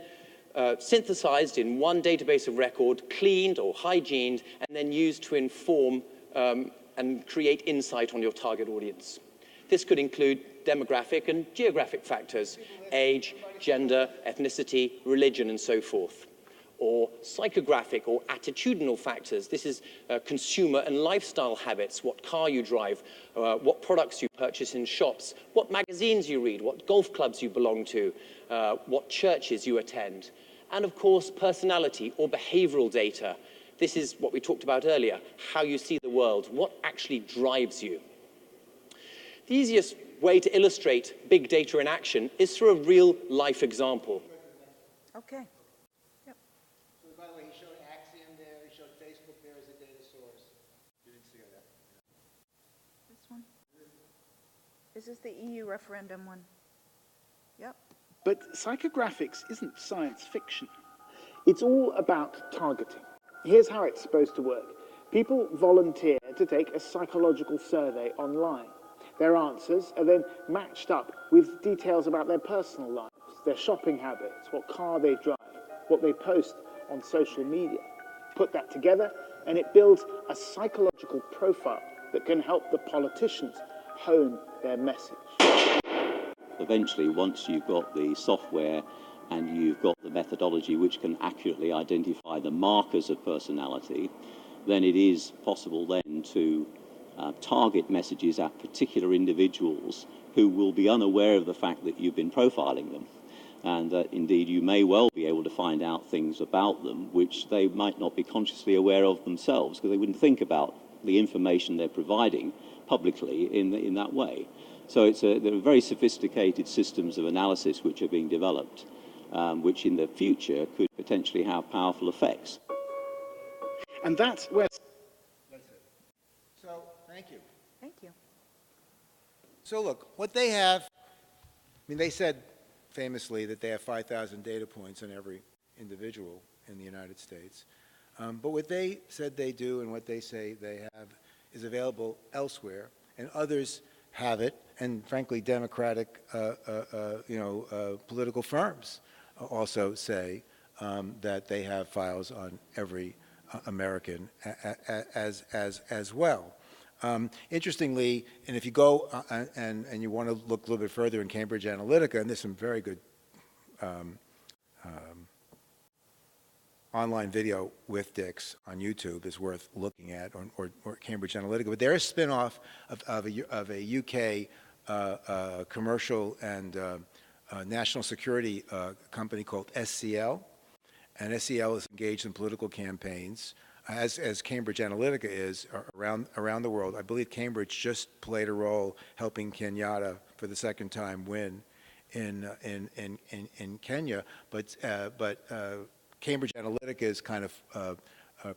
synthesized in one database of record, cleaned or hygiened, and then used to inform and create insight on your target audience. This could include demographic and geographic factors, age, gender, ethnicity, religion, and so forth. Or psychographic or attitudinal factors. This is consumer and lifestyle habits, what car you drive, what products you purchase in shops, what magazines you read, what golf clubs you belong to, what churches you attend. And of course, personality or behavioral data. This is what we talked about earlier, how you see the world, what actually drives you. The easiest way to illustrate big data in action is through a real-life example. Okay. By the way, he showed Axiom there, he showed Facebook there as a data source. You didn't see that? This one? Is this the EU referendum one? Yep. But psychographics isn't science fiction. It's all about targeting. Here's how it's supposed to work. People volunteer to take a psychological survey online. Their answers are then matched up with details about their personal lives, their shopping habits, what car they drive, what they post on social media. Put that together and it builds a psychological profile that can help the politicians hone their message. Eventually, once you've got the software and you've got the methodology which can accurately identify the markers of personality, then it is possible then to target messages at particular individuals who will be unaware of the fact that you've been profiling them. And indeed, you may well be able to find out things about them which they might not be consciously aware of themselves, because they wouldn't think about the information they're providing publicly in that way. So there are very sophisticated systems of analysis which are being developed, which in the future could potentially have powerful effects. And that's where... So, thank you. Thank you. So look, what they have, I mean, they said famously that they have 5,000 data points on every individual in the United States. But what they said they do and what they say they have is available elsewhere, and others have it, and frankly, democratic, political firms also say that they have files on every American as well. Interestingly, and if you go and you want to look a little bit further in Cambridge Analytica, and there's some very good online video with Dix on YouTube is worth looking at, or Cambridge Analytica. But they're a spin-off of a UK commercial and national security company called SCL. And SCL is engaged in political campaigns, as Cambridge Analytica is around the world. I believe Cambridge just played a role helping Kenyatta for the second time win in Kenya, but Cambridge Analytica is kind of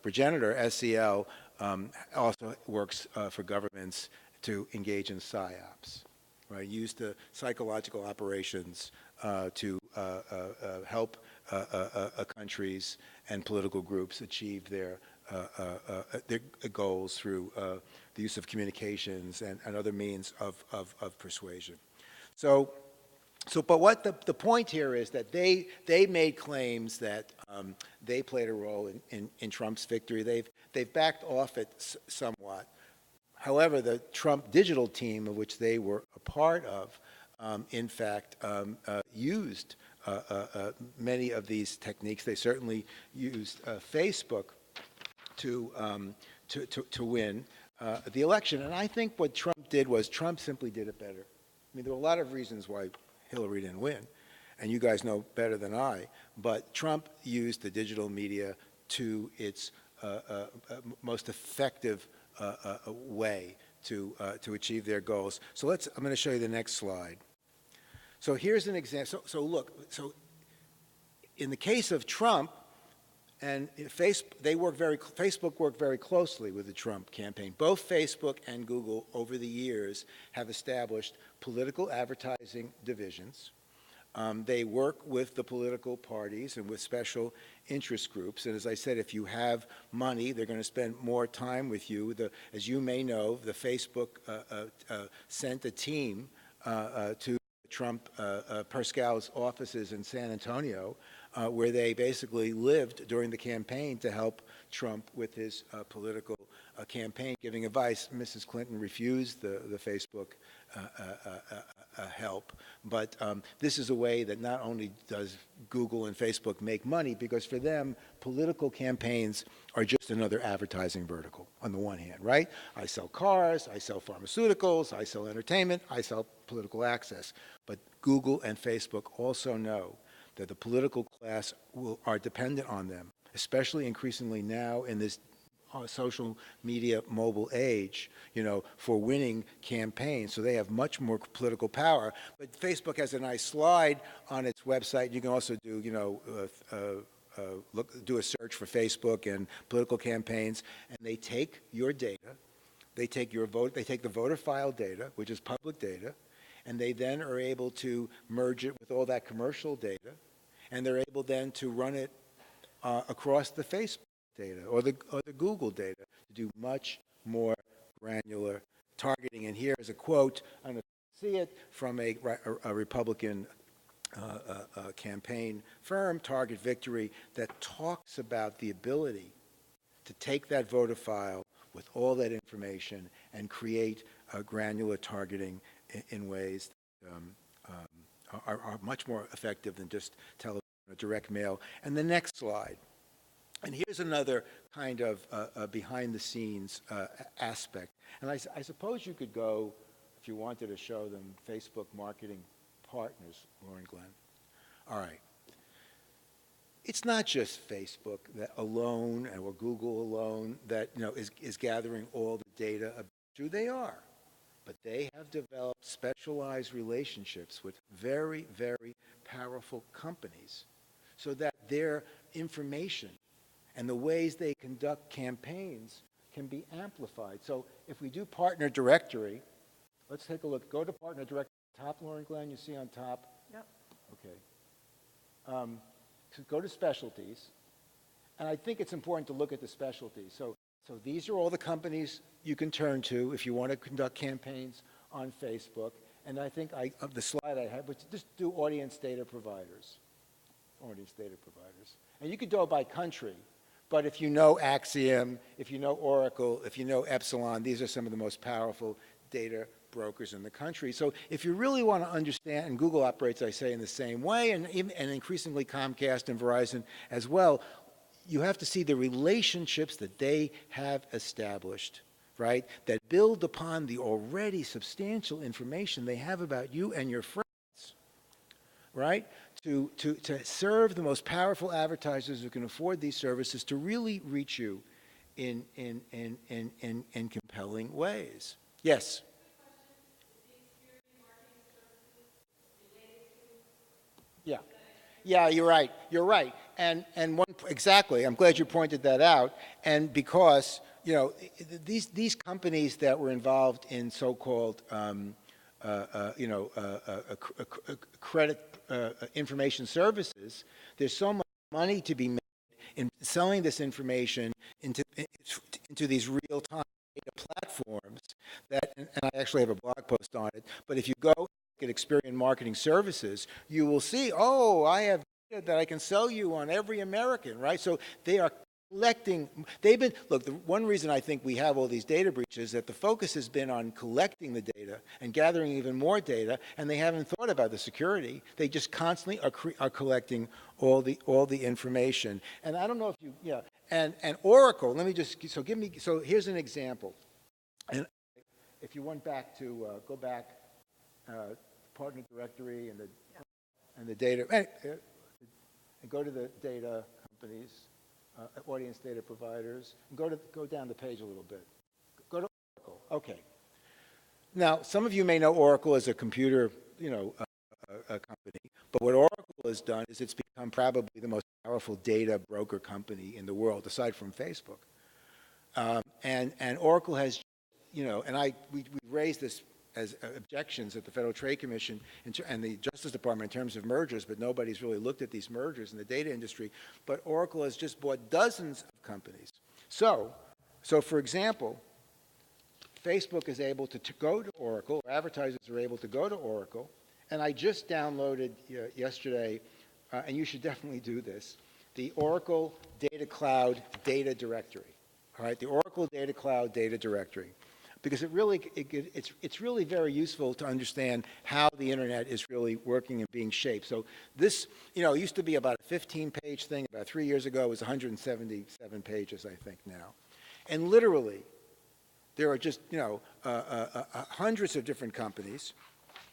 progenitor, SCL, also works for governments to engage in psyops, right? Use the psychological operations to help countries and political groups achieve their goals through the use of communications and other means of persuasion. But what the point here is that they made claims that they played a role in Trump's victory. They've backed off it somewhat. However, the Trump digital team, of which they were a part of, in fact, used many of these techniques. They certainly used Facebook to win the election. And I think what Trump did was Trump simply did it better. I mean, there were a lot of reasons why Hillary didn't win, and you guys know better than I, but Trump used the digital media to its most effective way to achieve their goals. So I'm going to show you the next slide. So here's an example. So look, so in the case of Trump, and Facebook worked very closely with the Trump campaign. Both Facebook and Google over the years have established political advertising divisions. They work with the political parties and with special interest groups. And as I said, if you have money, they're going to spend more time with you. As you may know, the Facebook sent a team to Trump Perscal's offices in San Antonio, where they basically lived during the campaign to help Trump with his political campaign, giving advice. Mrs. Clinton refused the Facebook help, but this is a way that not only does Google and Facebook make money, because for them, political campaigns are just another advertising vertical on the one hand, right? I sell cars, I sell pharmaceuticals, I sell entertainment, I sell political access. But Google and Facebook also know that the political class are dependent on them, especially increasingly now in this social media mobile age, for winning campaigns. So they have much more political power. But Facebook has a nice slide on its website. You can also do, do a search for Facebook and political campaigns, and they take your data, they take your vote, they take the voter file data, which is public data, and they then are able to merge it with all that commercial data, and they're able then to run it across the Facebook data or the Google data to do much more granular targeting. And here is a quote, I don't know if you see it, from a Republican campaign firm, Target Victory, that talks about the ability to take that voter file with all that information and create granular targeting in ways that are much more effective than just television or direct mail. And the next slide. And here's another kind of behind-the-scenes aspect. And I suppose you could go, if you wanted to show them Facebook marketing partners, Lauren Glenn. All right. It's not just Facebook that alone, or Google alone, that is gathering all the data about you. They are. But they have developed specialized relationships with very, very powerful companies so that their information and the ways they conduct campaigns can be amplified. So if we do partner directory, let's take a look. Go to partner directory. Top, Lauren Glenn, you see on top? Yep. Okay. So go to specialties. And I think it's important to look at the specialties. So these are all the companies you can turn to if you want to conduct campaigns on Facebook. And I think the slide I had, but just do audience data providers. Audience data providers. And you could go by country. But if you know Axiom, if you know Oracle, if you know Epsilon, these are some of the most powerful data brokers in the country. So if you really want to understand, and Google operates, I say, in the same way, and increasingly Comcast and Verizon as well, you have to see the relationships that they have established, right, that build upon the already substantial information they have about you and your friends, right, to serve the most powerful advertisers who can afford these services to really reach you in compelling ways. Yes? Yeah, you're right. You're right. And one exactly. I'm glad you pointed that out. And because these companies that were involved in so-called credit information services, there's so much money to be made in selling this information into these real-time data platforms that, and I actually have a blog post on it, but if you go at Experian Marketing Services, you will see, oh, I have data that I can sell you on every American, right? So they are collecting, look, the one reason I think we have all these data breaches is that the focus has been on collecting the data and gathering even more data, and they haven't thought about the security. They just constantly are collecting all the information. And I don't know if you, yeah, and Oracle, let me just, so here's an example. And if you went back to, go back, partner directory and the data, and go to the data companies, audience data providers, and go down the page a little bit. Go to Oracle. Okay. Now, some of you may know Oracle as a computer, a company, but what Oracle has done is it's become probably the most powerful data broker company in the world, aside from Facebook. And Oracle has, and we raised this as objections at the Federal Trade Commission and the Justice Department in terms of mergers, but nobody's really looked at these mergers in the data industry. But Oracle has just bought dozens of companies. So for example, Facebook is able to go to Oracle, advertisers are able to go to Oracle, and I just downloaded yesterday, and you should definitely do this, the Oracle Data Cloud Data Directory. All right, the Oracle Data Cloud Data Directory. Because it's really very useful to understand how the internet is really working and being shaped. So this, it used to be about a 15-page thing. About 3 years ago, it was 177 pages, I think, now. And literally, there are just, hundreds of different companies,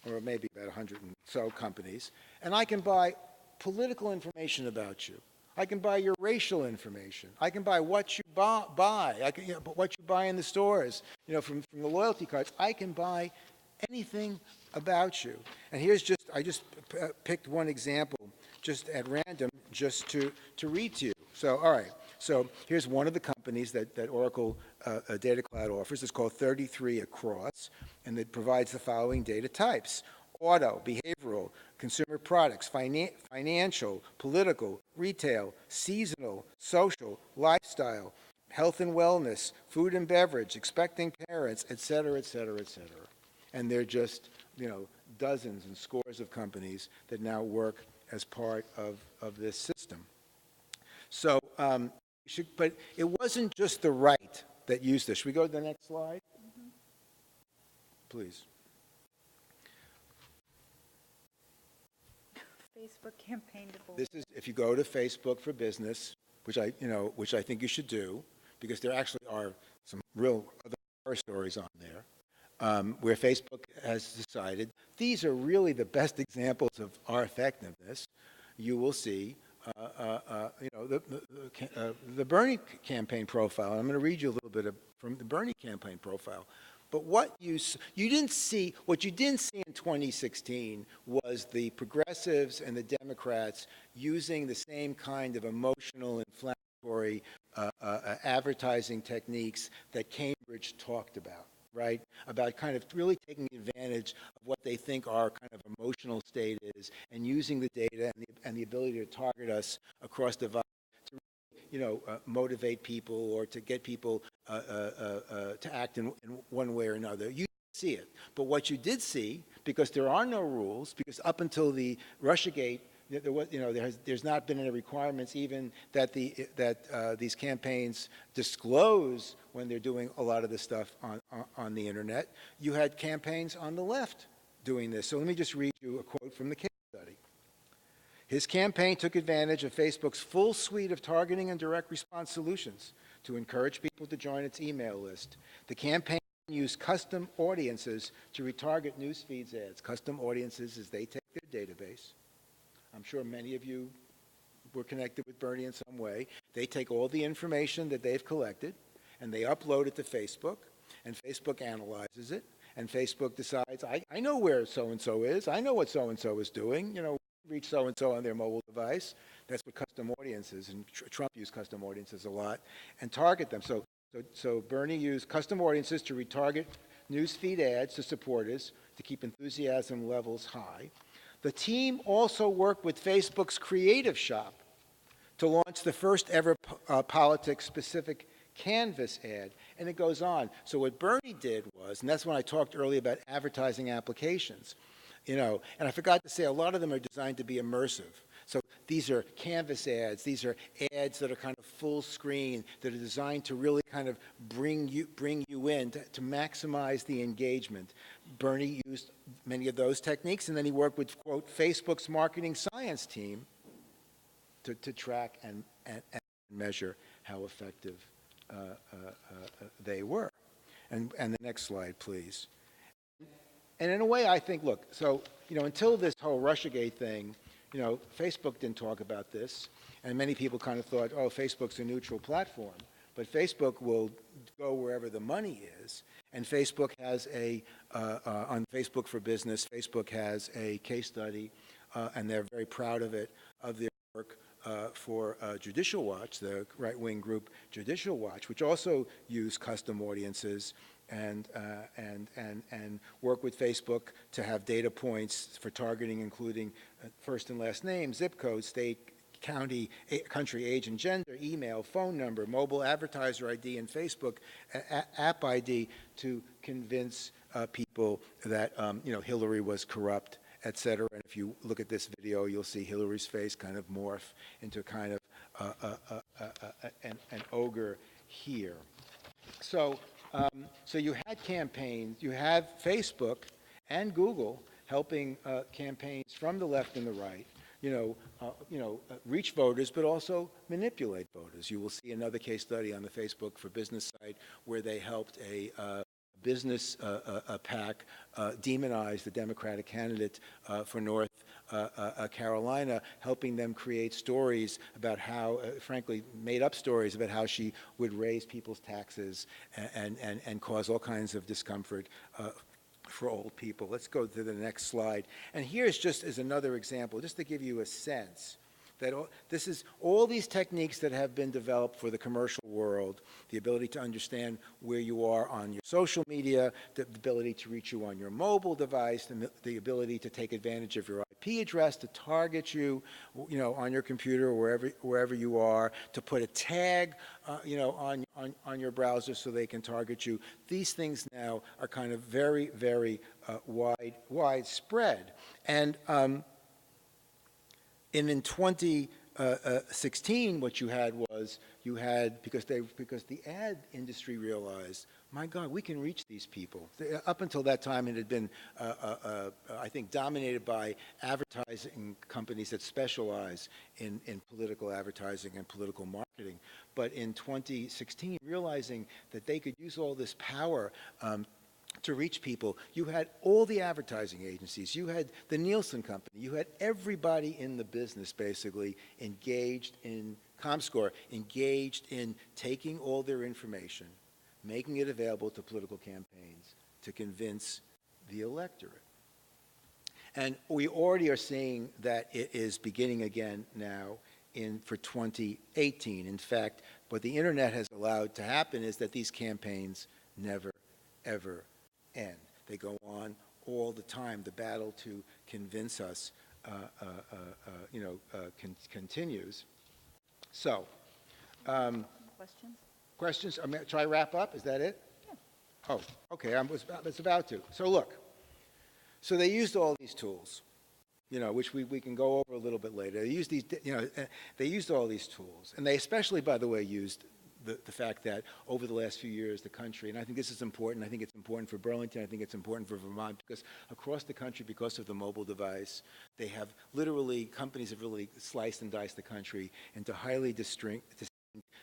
or maybe about 100 and so companies, and I can buy political information about you. I can buy your racial information. I can buy what you buy. I can, what you buy in the stores, from the loyalty cards. I can buy anything about you. And I just picked one example just at random just to read to you. So, all right. So here's one of the companies that Oracle Data Cloud offers. It's called 33 Across, and it provides the following data types: auto, behavioral, consumer products, financial, political, retail, seasonal, social, lifestyle, health and wellness, food and beverage, expecting parents, et cetera, et cetera, et cetera. And they're just, dozens and scores of companies that now work as part of this system. So, but it wasn't just the right that used this. Should we go to the next slide? Mm-hmm. Please. Facebook campaign to This is, if you go to Facebook for Business, which I think you should do, because there actually are some real other horror stories on there, where Facebook has decided these are really the best examples of our effectiveness. You will see, the Bernie campaign profile. I'm going to read you a little bit from the Bernie campaign profile. But what you didn't see in 2016 was the progressives and the Democrats using the same kind of emotional, inflammatory advertising techniques that Cambridge talked about, right? About kind of really taking advantage of what they think our kind of emotional state is, and using the data and the ability to target us across divides to motivate people or to get people to act in one way or another. You didn't see it. But what you did see, because there are no rules, because up until the Russiagate, there was, there's not been any requirements even that these campaigns disclose when they're doing a lot of this stuff on the internet. You had campaigns on the left doing this. So let me just read you a quote from the case study. His campaign took advantage of Facebook's full suite of targeting and direct response solutions to encourage people to join its email list. The campaign used custom audiences to retarget newsfeeds ads. Custom audiences is they take their database. I'm sure many of you were connected with Bernie in some way. They take all the information that they've collected and they upload it to Facebook, and Facebook analyzes it, and Facebook decides, I know where so-and-so is, I know what so-and-so is doing, reach so-and-so on their mobile device. That's what custom audiences, and Trump used custom audiences a lot, and target them. So Bernie used custom audiences to retarget newsfeed ads to supporters to keep enthusiasm levels high. The team also worked with Facebook's Creative Shop to launch the first ever politics-specific Canvas ad, and it goes on. So what Bernie did was, and that's when I talked earlier about advertising applications, and I forgot to say a lot of them are designed to be immersive. So these are Canvas ads. These are ads that are kind of full screen, that are designed to really kind of bring you in, to maximize the engagement. Bernie used many of those techniques, and then he worked with, quote, Facebook's marketing science team to track and measure how effective they were. And the next slide, please. And in a way, I think, look, so, until this whole Russiagate thing, Facebook didn't talk about this, and many people kind of thought, oh, Facebook's a neutral platform. But Facebook will go wherever the money is, and Facebook has on Facebook for Business, Facebook has a case study, and they're very proud of it, of their work for Judicial Watch, the right-wing group Judicial Watch, which also use custom audiences and work with Facebook to have data points for targeting, including first and last name, zip code, state, county, country, age, and gender, email, phone number, mobile advertiser ID, and Facebook app ID to convince people that Hillary was corrupt, et cetera. And if you look at this video, you'll see Hillary's face kind of morph into kind of an ogre here. So you had campaigns, you have Facebook and Google helping campaigns from the left and the right, reach voters, but also manipulate voters. You will see another case study on the Facebook for Business site where they helped a business PAC demonize the Democratic candidate for North Carolina, helping them create stories about how, frankly, made up stories about how she would raise people's taxes and cause all kinds of discomfort for old people. Let's go to the next slide. And here's just as another example, just to give you a sense that this is all these techniques that have been developed for the commercial world, the ability to understand where you are on your social media, the ability to reach you on your mobile device, the ability to take advantage of your IP address, to target you, on your computer or wherever you are, to put a tag, on your browser so they can target you. These things now are kind of very, very widespread. And in 2016, what you had was because the ad industry realized, my God, we can reach these people. Up until that time, it had been, I think, dominated by advertising companies that specialize in political advertising and political marketing. But in 2016, realizing that they could use all this power to reach people, you had all the advertising agencies, you had the Nielsen company, you had everybody in the business basically engaged in ComScore, engaged in taking all their information, making it available to political campaigns to convince the electorate. And we already are seeing that it is beginning again now for 2018. In fact, what the internet has allowed to happen is that these campaigns never, ever end. They go on all the time. The battle to convince us, continues. So, questions? Should I wrap up? Is that it? Yeah. Oh, okay. I was about to. So look. So they used all these tools, which we can go over a little bit later. They used these, they used all these tools, and they especially, by the way, used the fact that over the last few years, the country, and I think this is important, I think it's important for Burlington, I think it's important for Vermont, because across the country, because of the mobile device, they have companies have really sliced and diced the country into highly distinct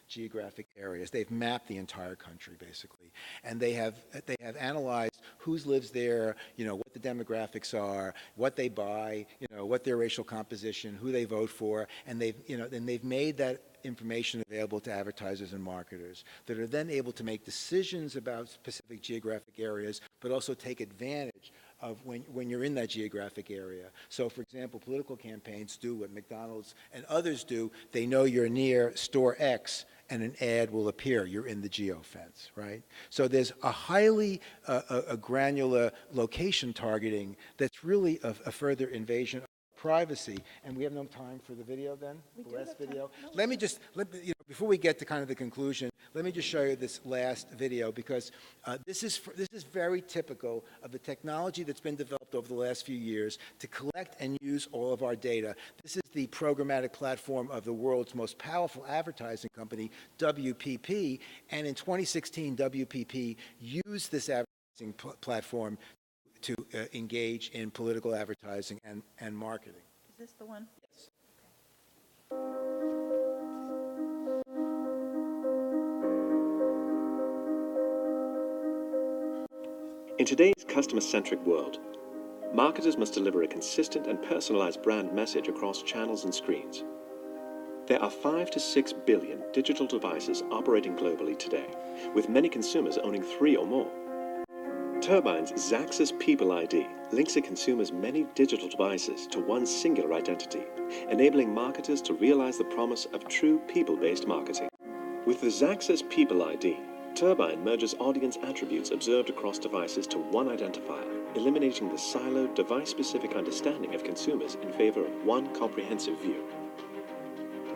geographic areas. They've mapped the entire country, basically. And they have analyzed who lives there, what the demographics are, what they buy, what their racial composition, who they vote for, and they've made that information available to advertisers and marketers that are then able to make decisions about specific geographic areas, but also take advantage of when you're in that geographic area. So, for example, political campaigns do what McDonald's and others do. They know you're near store X, and an ad will appear. You're in the geofence, right? So there's a highly a granular location targeting that's really a further invasion of privacy. And we have no time for the video then? The last video? Let me just, before we get to kind of the conclusion, let me just show you this last video, because this is very typical of the technology that's been developed over the last few years to collect and use all of our data. This is the programmatic platform of the world's most powerful advertising company, WPP, and in 2016, WPP used this advertising platform to engage in political advertising and marketing. Is this the one? Yes. In today's customer-centric world, marketers must deliver a consistent and personalized brand message across channels and screens. There are 5 to 6 billion digital devices operating globally today, with many consumers owning 3 or more. Turbine's Xaxis People ID links a consumer's many digital devices to one singular identity, enabling marketers to realize the promise of true people-based marketing. With the Xaxis People ID, Turbine merges audience attributes observed across devices to one identifier, eliminating the siloed, device-specific understanding of consumers in favor of one comprehensive view.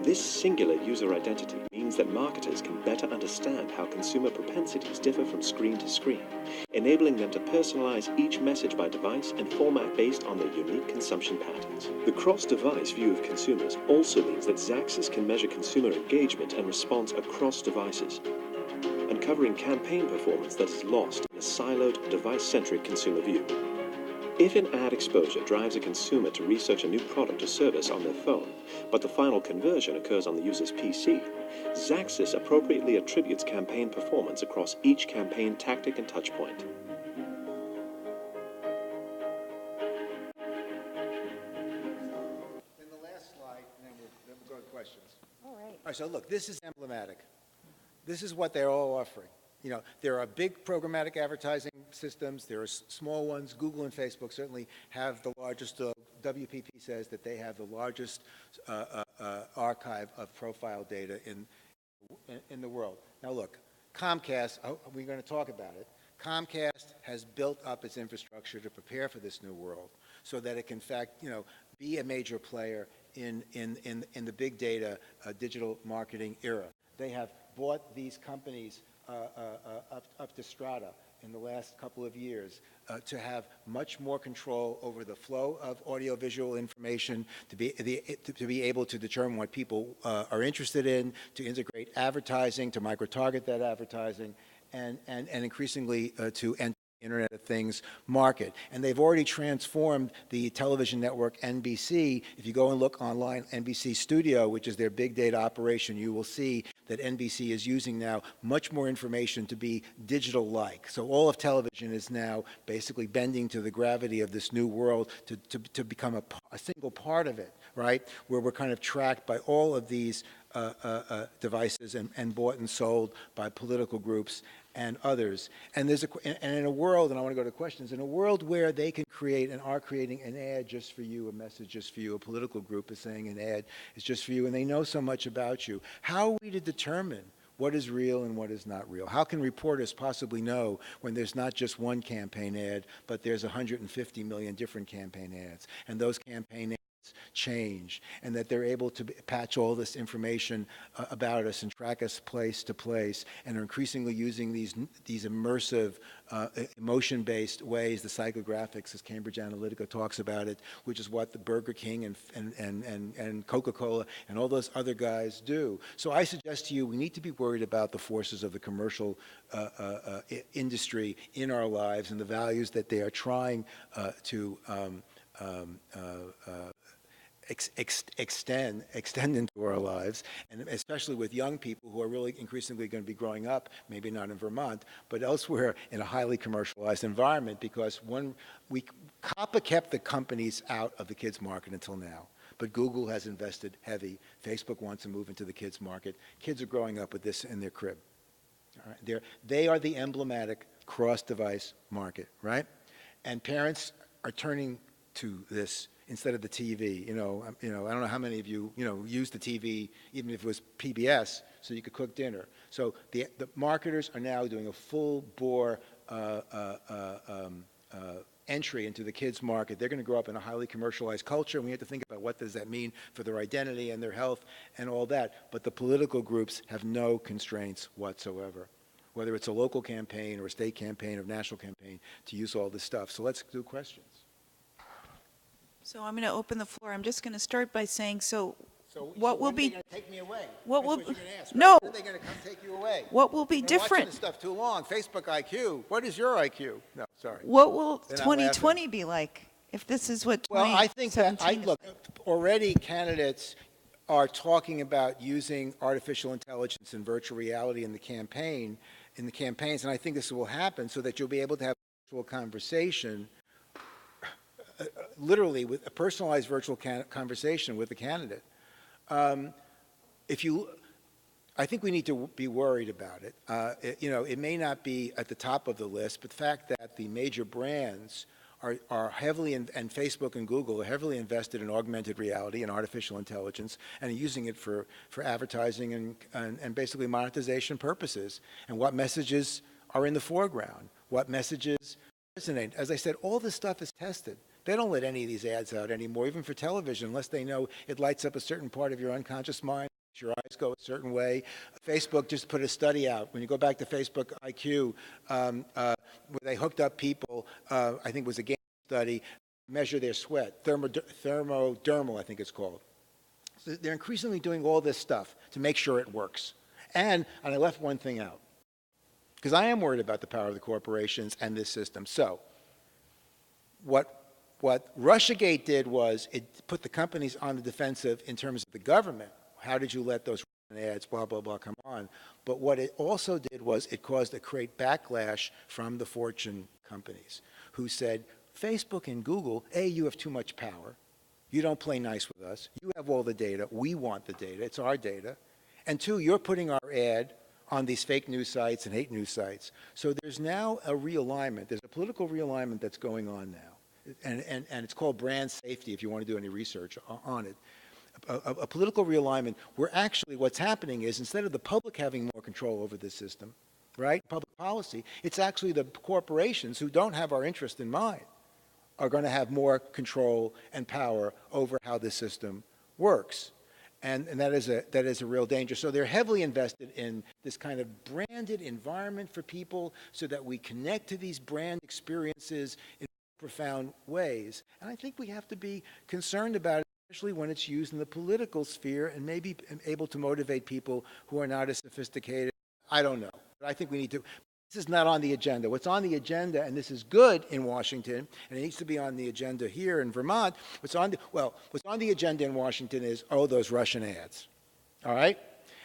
This singular user identity means that marketers can better understand how consumer propensities differ from screen to screen, enabling them to personalize each message by device and format based on their unique consumption patterns. The cross-device view of consumers also means that Xaxis can measure consumer engagement and response across devices, uncovering campaign performance that is lost in a siloed, device-centric consumer view. If an ad exposure drives a consumer to research a new product or service on their phone, but the final conversion occurs on the user's PC, Xaxis appropriately attributes campaign performance across each campaign tactic and touchpoint. Then the last slide, and then we'll go to questions. All right. All right, so look, this is emblematic. This is what they're all offering. You know, there are big programmatic advertising systems. There are small ones. Google and Facebook certainly have the largest. WPP says that they have the largest archive of profile data in the world. Now look, Comcast, we're going to talk about it. Comcast has built up its infrastructure to prepare for this new world so that it can, in fact, be a major player in the big data digital marketing era. They have bought these companies up to strata in the last couple of years to have much more control over the flow of audiovisual information, to be able to determine what people are interested in, to integrate advertising, to micro-target that advertising, and increasingly to enter the Internet of Things market. And they've already transformed the television network NBC. If you go and look online, NBC Studio, which is their big data operation, you will see that NBC is using now much more information to be digital-like. So all of television is now basically bending to the gravity of this new world to become a single part of it, right? Where we're kind of tracked by all of these devices and bought and sold by political groups and others. And in a world, and I want to go to questions, in a world where they can create and are creating an ad just for you, a message just for you, a political group is saying an ad is just for you, and they know so much about you, how are we to determine what is real and what is not real? How can reporters possibly know when there's not just one campaign ad, but there's 150 million different campaign ads, and those campaign ads change, and that they're able to patch all this information about us and track us place to place, and are increasingly using these immersive, emotion-based ways, the psychographics, as Cambridge Analytica talks about it, which is what the Burger King and Coca-Cola and all those other guys do. So I suggest to you, we need to be worried about the forces of the commercial industry in our lives and the values that they are trying to extend into our lives, and especially with young people who are really increasingly going to be growing up, maybe not in Vermont, but elsewhere in a highly commercialized environment, because COPPA kept the companies out of the kids market until now. But Google has invested heavy. Facebook wants to move into the kids market. Kids are growing up with this in their crib. All right? They are the emblematic cross-device market, right? And parents are turning to this instead of the TV. I don't know how many of you, use the TV, even if it was PBS, so you could cook dinner. So the marketers are now doing a full bore entry into the kids' market. They're going to grow up in a highly commercialized culture, and we have to think about what does that mean for their identity and their health and all that. But the political groups have no constraints whatsoever, whether it's a local campaign or a state campaign or national campaign, to use all this stuff. So let's do questions. So I'm going to open the floor. I'm just going to start by saying, What will be? Are they going to take me away? What will? That's what you're going to ask, right? No. When are they going to come take you away? What will be You've been different? watching this stuff too long. Facebook IQ. What is your IQ? No, sorry. What will They're not 2020 be like if this is what Well, I think that 2017 is look, like? already candidates are talking about using artificial intelligence and virtual reality in the campaigns, and I think this will happen so that you'll be able to have a virtual conversation, literally with a personalized virtual conversation with the candidate. I think we need to be worried about it. It may not be at the top of the list, but the fact that the major brands are heavily, and Facebook and Google are heavily invested in augmented reality and artificial intelligence and are using it for advertising and basically monetization purposes. And what messages are in the foreground? What messages resonate? As I said, all this stuff is tested. They don't let any of these ads out anymore, even for television, unless they know it lights up a certain part of your unconscious mind, makes your eyes go a certain way. Facebook just put a study out. When you go back to Facebook IQ, where they hooked up people, I think it was a game study, measure their sweat, thermodermal, I think it's called. So they're increasingly doing all this stuff to make sure it works. And I left one thing out, because I am worried about the power of the corporations and this system. So what Russiagate did was it put the companies on the defensive in terms of the government. How did you let those ads, blah, blah, blah, come on? But what it also did was it caused a great backlash from the Fortune companies who said, Facebook and Google, A, you have too much power. You don't play nice with us. You have all the data. We want the data. It's our data. And two, you're putting our ad on these fake news sites and hate news sites. So there's now a realignment. There's a political realignment that's going on now. And it's called brand safety if you want to do any research on it. A political realignment where actually what's happening is instead of the public having more control over this system, right, public policy, it's actually the corporations who don't have our interest in mind are going to have more control and power over how this system works. And that is a real danger. So they're heavily invested in this kind of branded environment for people so that we connect to these brand experiences in profound ways. And I think we have to be concerned about it, especially when it's used in the political sphere and maybe able to motivate people who are not as sophisticated. I don't know. But I think we need to. This is not on the agenda. What's on the agenda, and this is good in Washington, and it needs to be on the agenda here in Vermont, what's on the agenda in Washington is, those Russian ads. All right?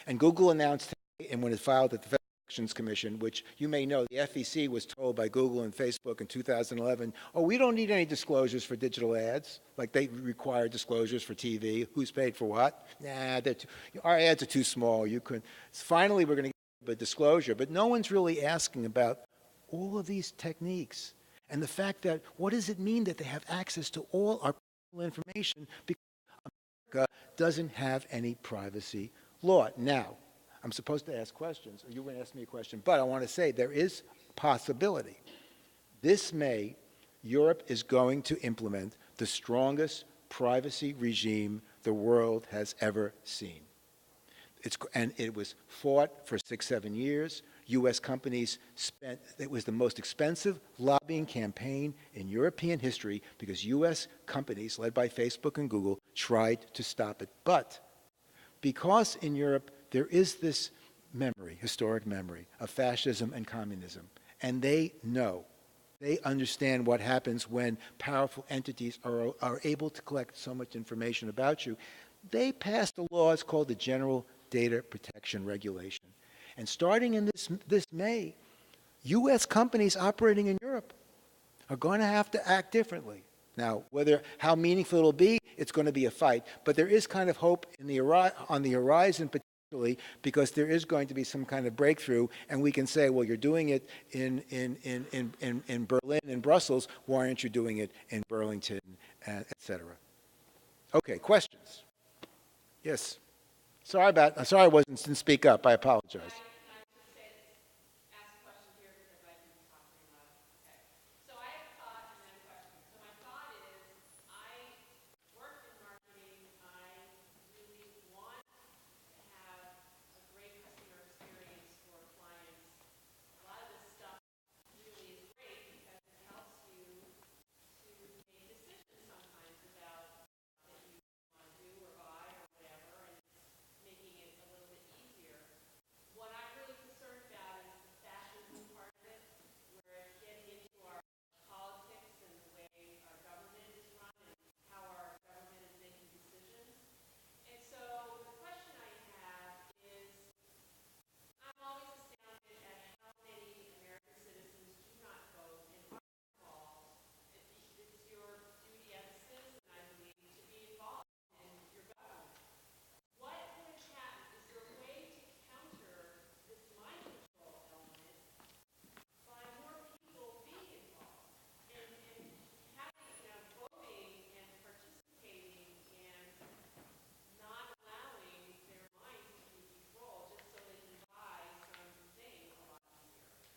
And Google announced today, and when it filed at the Federal Elections Commission, which you may know, the FEC was told by Google and Facebook in 2011, we don't need any disclosures for digital ads, like they require disclosures for TV. Who's paid for what? Nah, our ads are too small. Finally, we're going to get a disclosure, but no one's really asking about all of these techniques and the fact that what does it mean that they have access to all our personal information because America doesn't have any privacy law. Now, I'm supposed to ask questions, or you were going to ask me a question, but I want to say there is possibility. This May, Europe is going to implement the strongest privacy regime the world has ever seen. And it was fought for 6-7 years. U.S. companies it was the most expensive lobbying campaign in European history because U.S. companies, led by Facebook and Google, tried to stop it. But because in Europe there is this memory, historic memory, of fascism and communism, and they understand what happens when powerful entities are able to collect so much information about you, they passed a law, it's called the General Data Protection Regulation. And starting in this May, U.S. companies operating in Europe are going to have to act differently. Now, how meaningful it'll be, it's going to be a fight. But there is kind of hope on the horizon, particularly eventually, because there is going to be some kind of breakthrough, and we can say, well, you're doing it in Berlin and Brussels, why aren't you doing it in Burlington, et cetera? Okay, questions? Yes. Sorry I didn't speak up. I apologize.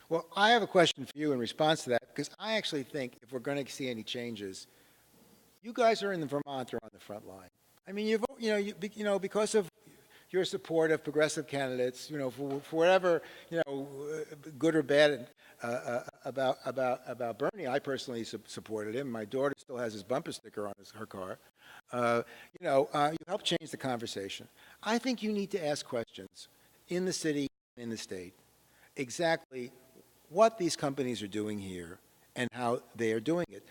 Well, I have a question for you in response to that, because I actually think if we're going to see any changes, you guys are in the Vermont or on the front line. I mean, because of your support of progressive candidates, for whatever, good or bad about Bernie. I personally supported him. My daughter still has his bumper sticker on her car. You helped change the conversation. I think you need to ask questions in the city, in the state, exactly what these companies are doing here and how they are doing it.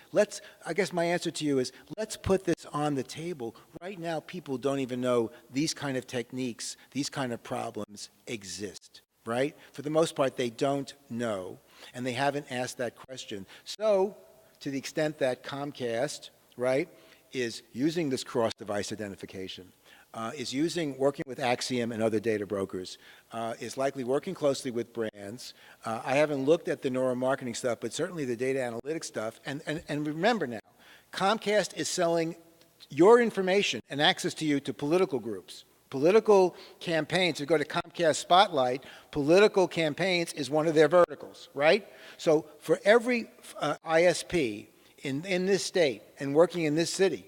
I guess my answer to you is, let's put this on the table. Right now, people don't even know these kind of techniques, these kind of problems exist, right? For the most part, they don't know, and they haven't asked that question. So, to the extent that Comcast, right, is using this cross-device identification, is working with Axiom and other data brokers, is likely working closely with brands. I haven't looked at the neuromarketing stuff, but certainly the data analytics stuff. And remember now, Comcast is selling your information and access to you to political groups. Political campaigns, if you go to Comcast Spotlight, political campaigns is one of their verticals, right? So for every ISP in this state and working in this city,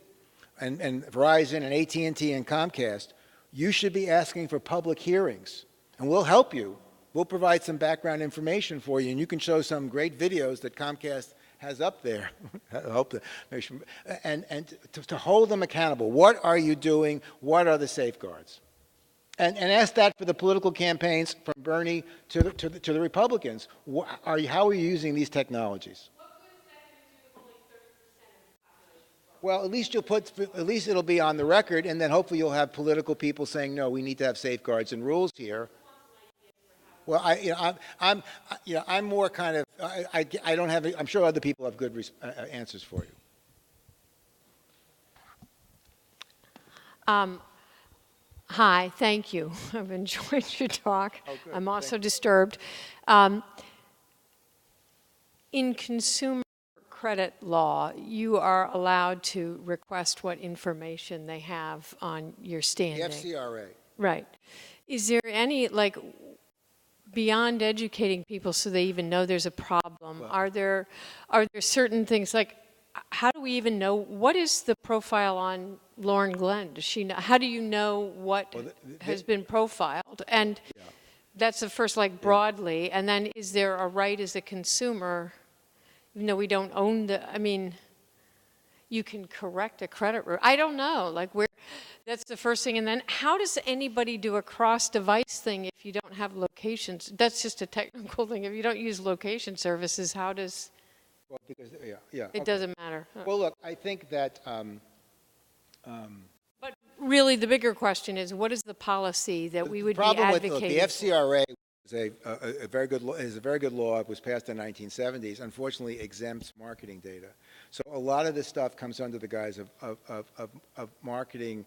and Verizon and AT&T and Comcast, you should be asking for public hearings. And we'll help you. We'll provide some background information for you, and you can show some great videos that Comcast has up there. I hope that, and to hold them accountable. What are you doing? What are the safeguards? And ask that for the political campaigns from Bernie to the Republicans. How are you using these technologies? Well, at least it'll be on the record, and then hopefully you'll have political people saying, no, we need to have safeguards and rules here. Well, I'm more kind of, I don't have, I'm sure other people have good answers for you. Hi, thank you. I've enjoyed your talk. Oh, good. I'm also disturbed. In consumer credit law, you are allowed to request what information they have on your standing. The FCRA. Right. Is there any, beyond educating people so they even know there's a problem, Well, are there certain things, how do we even know, what is the profile on Lauren Glenn? Does she know, how do you know what has been profiled? And that's the first, broadly, and then is there a right as a consumer, even though we don't own you can correct a credit report. I don't know, that's the first thing. And then how does anybody do a cross-device thing if you don't have locations? That's just a technical thing. If you don't use location services, how does... Well, because, it doesn't matter. Well, look, I think that... but really the bigger question is, what is the policy that we would be advocating? The FCRA is a very good law. It was passed in the 1970s. Unfortunately, exempts marketing data. So a lot of this stuff comes under the guise of marketing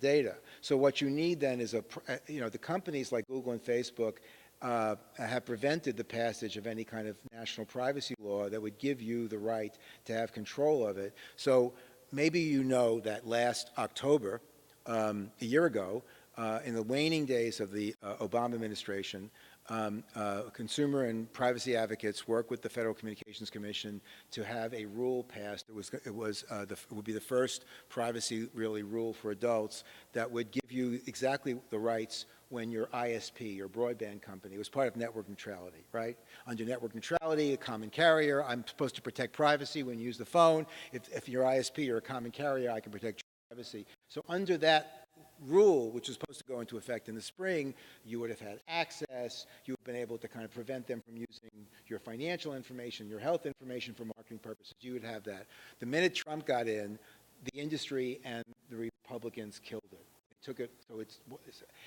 data. So what you need then is the companies like Google and Facebook have prevented the passage of any kind of national privacy law that would give you the right to have control of it. So maybe you know that last October, a year ago, in the waning days of the Obama administration, consumer and privacy advocates worked with the Federal Communications Commission to have a rule passed. It would be the first privacy rule for adults that would give you exactly the rights when your ISP, your broadband company, was part of network neutrality, right? Under network neutrality, a common carrier, I'm supposed to protect privacy when you use the phone. If you're ISP, you're a common carrier, I can protect your privacy. So under that rule, which was supposed to go into effect in the spring, you would have had access, you would have been able to kind of prevent them from using your financial information, your health information for marketing purposes. You would have that. The minute Trump got in, the industry and the Republicans killed it. Took it, so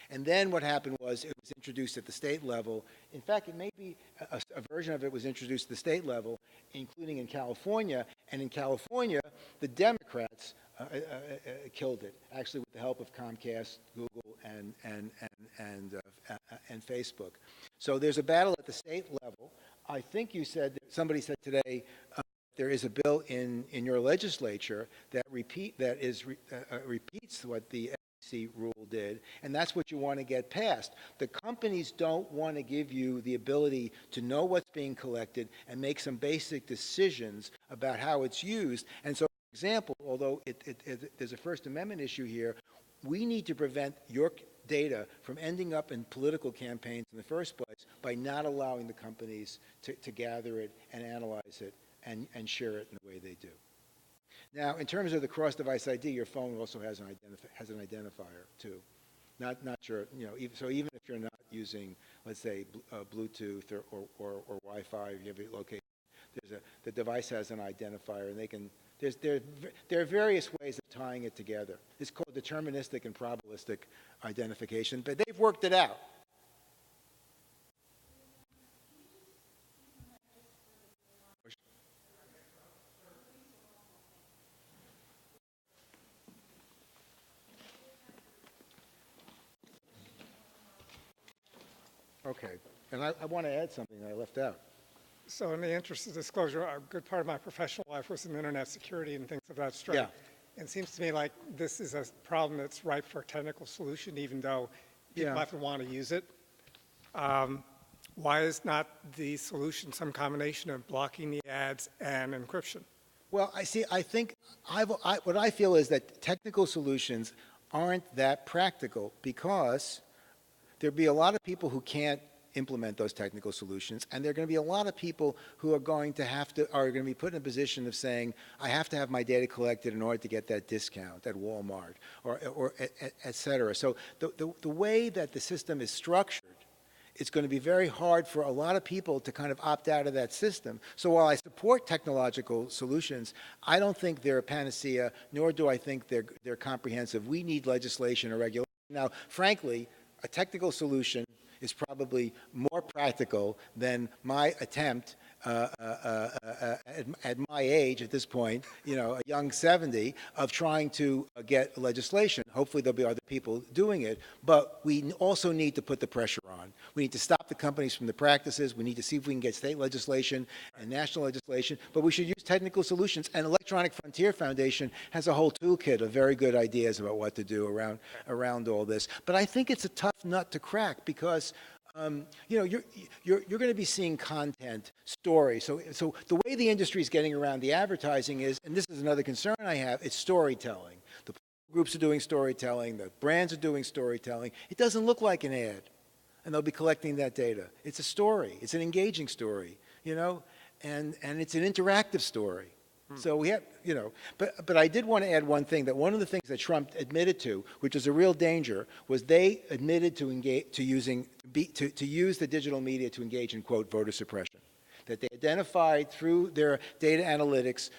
and then what happened was it was introduced at the state level. In fact, it may be a version of it was introduced at the state level, including in California. And in California, the Democrats killed it, actually with the help of Comcast, Google, and Facebook. So there's a battle at the state level. I think you said, somebody said today, there is a bill in your legislature that repeats what the rule did, and that's what you want to get passed. The companies don't want to give you the ability to know what's being collected and make some basic decisions about how it's used. And so, for example, although there's a First Amendment issue here, we need to prevent your data from ending up in political campaigns in the first place by not allowing the companies to gather it and analyze it and share it in the way they do. Now, in terms of the cross-device ID, your phone also has an identifier too. Not sure, so even if you're not using, let's say, Bluetooth or Wi-Fi, you have a location. The device has an identifier, and there are various ways of tying it together. It's called deterministic and probabilistic identification, but they've worked it out. Okay, and I want to add something that I left out. So in the interest of disclosure, a good part of my professional life was in internet security and things of that sort. Yeah. It seems to me like this is a problem that's ripe for a technical solution, even though people have to want to use it. Why is not the solution some combination of blocking the ads and encryption? Well, I think what I feel is that technical solutions aren't that practical because there'll be a lot of people who can't implement those technical solutions, and there are going to be a lot of people who are going to be put in a position of saying, I have to have my data collected in order to get that discount at Walmart, or et cetera. So the way that the system is structured, it's going to be very hard for a lot of people to kind of opt out of that system. So while I support technological solutions, I don't think they're a panacea, nor do I think they're comprehensive. We need legislation or regulation. Now, frankly, a technical solution is probably more practical than my attempt at my age, at this point, a young 70, of trying to get legislation. Hopefully there'll be other people doing it, but we also need to put the pressure on. We need to stop the companies from the practices. We need to see if we can get state legislation and national legislation, but we should use technical solutions, and Electronic Frontier Foundation has a whole toolkit of very good ideas about what to do around all this. But I think it's a tough nut to crack because you're going to be seeing content, stories. So the way the industry is getting around the advertising is, and this is another concern I have, it's storytelling. The groups are doing storytelling, the brands are doing storytelling. It doesn't look like an ad, and they'll be collecting that data. It's a story. It's an engaging story, and it's an interactive story. So we have, but I did want to add one thing, that one of the things that Trump admitted to, which is a real danger, was they admitted to use the digital media to engage in, quote, voter suppression. That they identified through their data analytics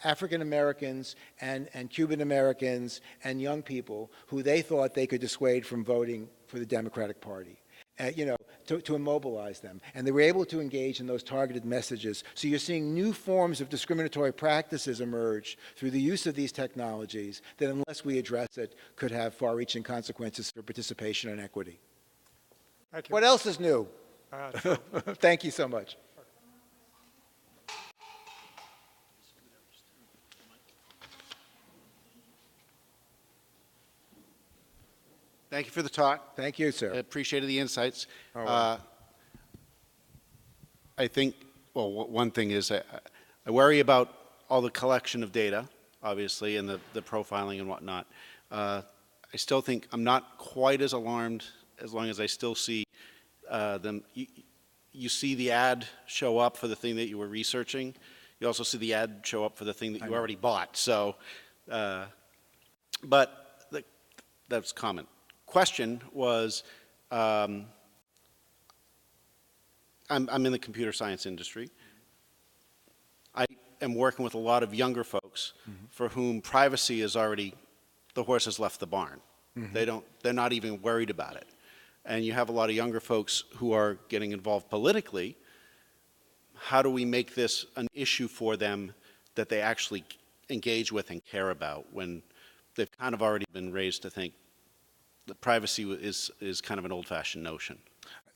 African Americans and Cuban Americans and young people who they thought they could dissuade from voting for the Democratic Party. to immobilize them. And they were able to engage in those targeted messages. So you're seeing new forms of discriminatory practices emerge through the use of these technologies that, unless we address it, could have far-reaching consequences for participation and equity. Thank you. What else is new? Thank you so much. Thank you for the talk. Thank you, sir. I appreciated the insights. right. I think, well, one thing is I worry about all the collection of data, obviously, and the profiling and whatnot. I still think I'm not quite as alarmed as long as I still see them. You see the ad show up for the thing that you were researching. You also see the ad show up for the thing that you already bought. So, but that's common. Question was, I'm in the computer science industry. I am working with a lot of younger folks for whom privacy is already, the horse has left the barn. They're not even worried about it. And you have a lot of younger folks who are getting involved politically. How do we make this an issue for them that they actually engage with and care about when they've kind of already been raised to think that privacy is kind of an old-fashioned notion?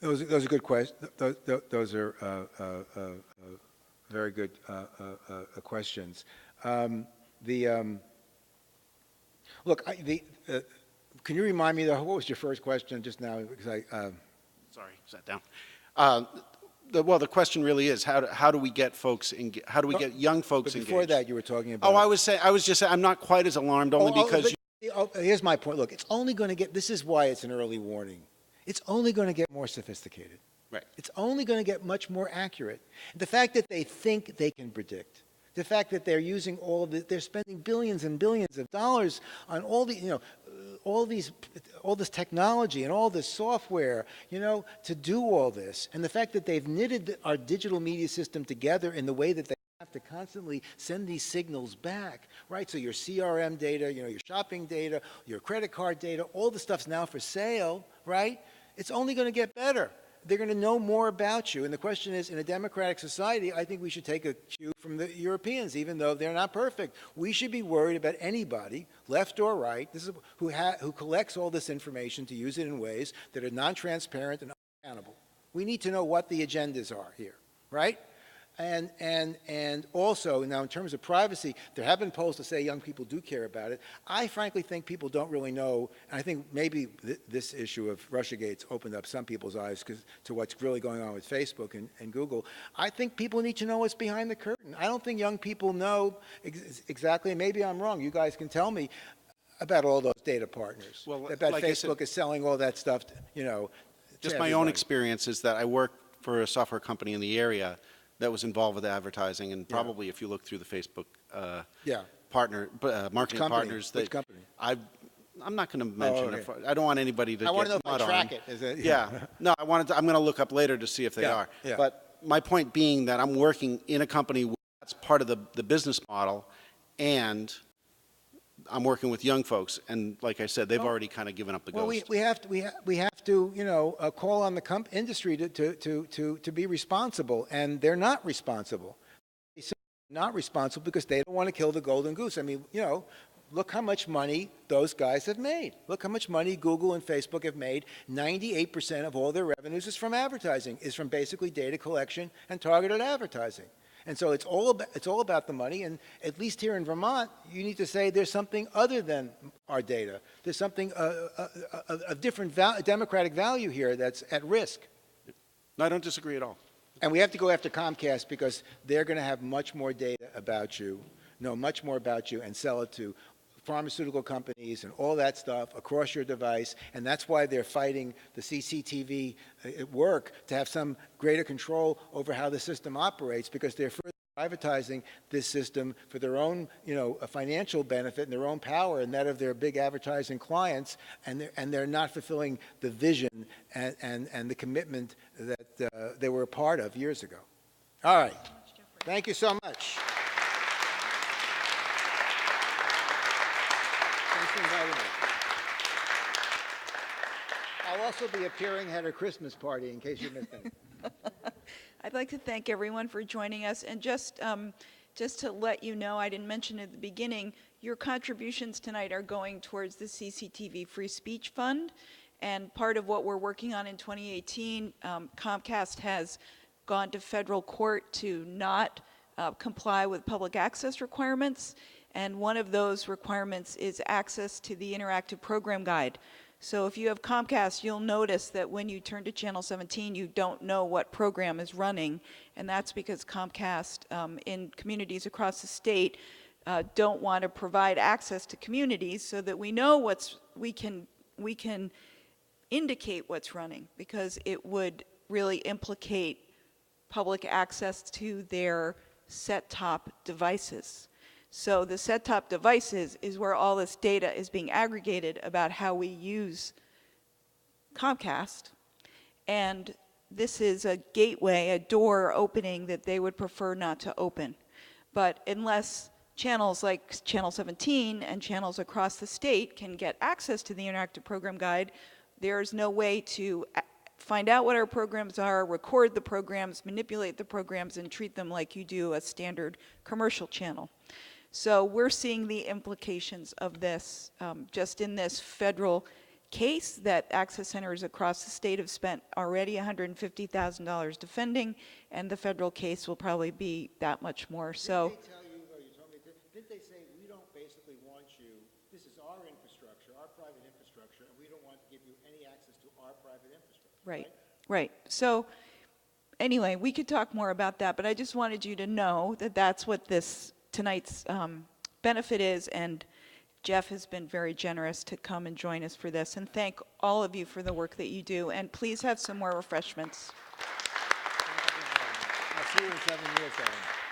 Those are good questions. Those are very good questions. Look, can you remind me, what was your first question just now? Because Sorry, sat down. Well, the question really is how do we get folks how do we get young folks engaged? Before that, you were talking about. Oh, I was just saying I'm not quite as alarmed only because. Here's my point. Look, it's only going to get. This is why it's an early warning. It's only going to get more sophisticated. Right. It's only going to get much more accurate. The fact that they think they can predict, the fact that they're using all of they're spending billions and billions of dollars on all the, all this technology and all this software, to do all this, and the fact that they've knitted our digital media system together in the way that they have to constantly send these signals back, right? So your CRM data, your shopping data, your credit card data, all the stuff's now for sale, right? It's only going to get better. They're going to know more about you. And the question is, in a democratic society, I think we should take a cue from the Europeans, even though they're not perfect. We should be worried about anybody, left or right, who collects all this information to use it in ways that are non-transparent and unaccountable. We need to know what the agendas are here, right? And also, now in terms of privacy, there have been polls to say young people do care about it. I frankly think people don't really know, and I think maybe this issue of Russiagate's opened up some people's eyes to what's really going on with Facebook and Google. I think people need to know what's behind the curtain. I don't think young people know exactly, and maybe I'm wrong, you guys can tell me, about all those data partners. Well, that like Facebook is selling all that stuff, Just my own experience is that I work for a software company in the area that was involved with advertising, and probably if you look through the Facebook marketing partners, Which company? I'm not going to mention it. I don't want anybody to I want get to know if I track it. Is it? Yeah. No, I'm going to look up later to see if they are. Yeah. But my point being that I'm working in a company where that's part of the business model, and I'm working with young folks, and like I said, they've already kind of given up the ghost. Well, we have to call on the industry to be responsible, and they're not responsible. They're not responsible because they don't want to kill the golden goose. I mean, look how much money those guys have made. Look how much money Google and Facebook have made. 98% of all their revenues is from advertising, is from basically data collection and targeted advertising. And so it's all about the money, and at least here in Vermont, you need to say there's something other than our data. There's something, a different democratic value here that's at risk. No, I don't disagree at all. And we have to go after Comcast because they're going to have much more data about you, know much more about you, and sell it to pharmaceutical companies and all that stuff across your device, and that's why they're fighting the CCTV at work to have some greater control over how the system operates, because they're further privatizing this system for their own, a financial benefit and their own power and that of their big advertising clients, and they're not fulfilling the vision and the commitment that they were a part of years ago. All right. Thank you so much. Thanks for inviting me. also be appearing at a Christmas party in case you missed anything. I'd like to thank everyone for joining us, and just to let you know, I didn't mention at the beginning, your contributions tonight are going towards the CCTV Free Speech Fund, and part of what we're working on in 2018, Comcast has gone to federal court to not comply with public access requirements, and one of those requirements is access to the interactive program guide. So if you have Comcast, you'll notice that when you turn to channel 17, you don't know what program is running, and that's because Comcast in communities across the state don't want to provide access to communities so that we know we can indicate what's running, because it would really implicate public access to their set-top devices. So the set-top devices is where all this data is being aggregated about how we use Comcast, and this is a gateway, a door opening that they would prefer not to open. But unless channels like Channel 17 and channels across the state can get access to the interactive program guide, there's no way to find out what our programs are, record the programs, manipulate the programs, and treat them like you do a standard commercial channel. So we're seeing the implications of this just in this federal case that access centers across the state have spent already $150,000 defending, and the federal case will probably be that much more. So. Didn't they tell you, or you told me, didn't they say, we don't basically want you, this is our infrastructure, our private infrastructure, and we don't want to give you any access to our private infrastructure? Right. So anyway, we could talk more about that, but I just wanted you to know that that's what this tonight's benefit is, and Jeff has been very generous to come and join us for this, and thank all of you for the work that you do, and please have some more refreshments. I'll see you in 7 years, Ellen.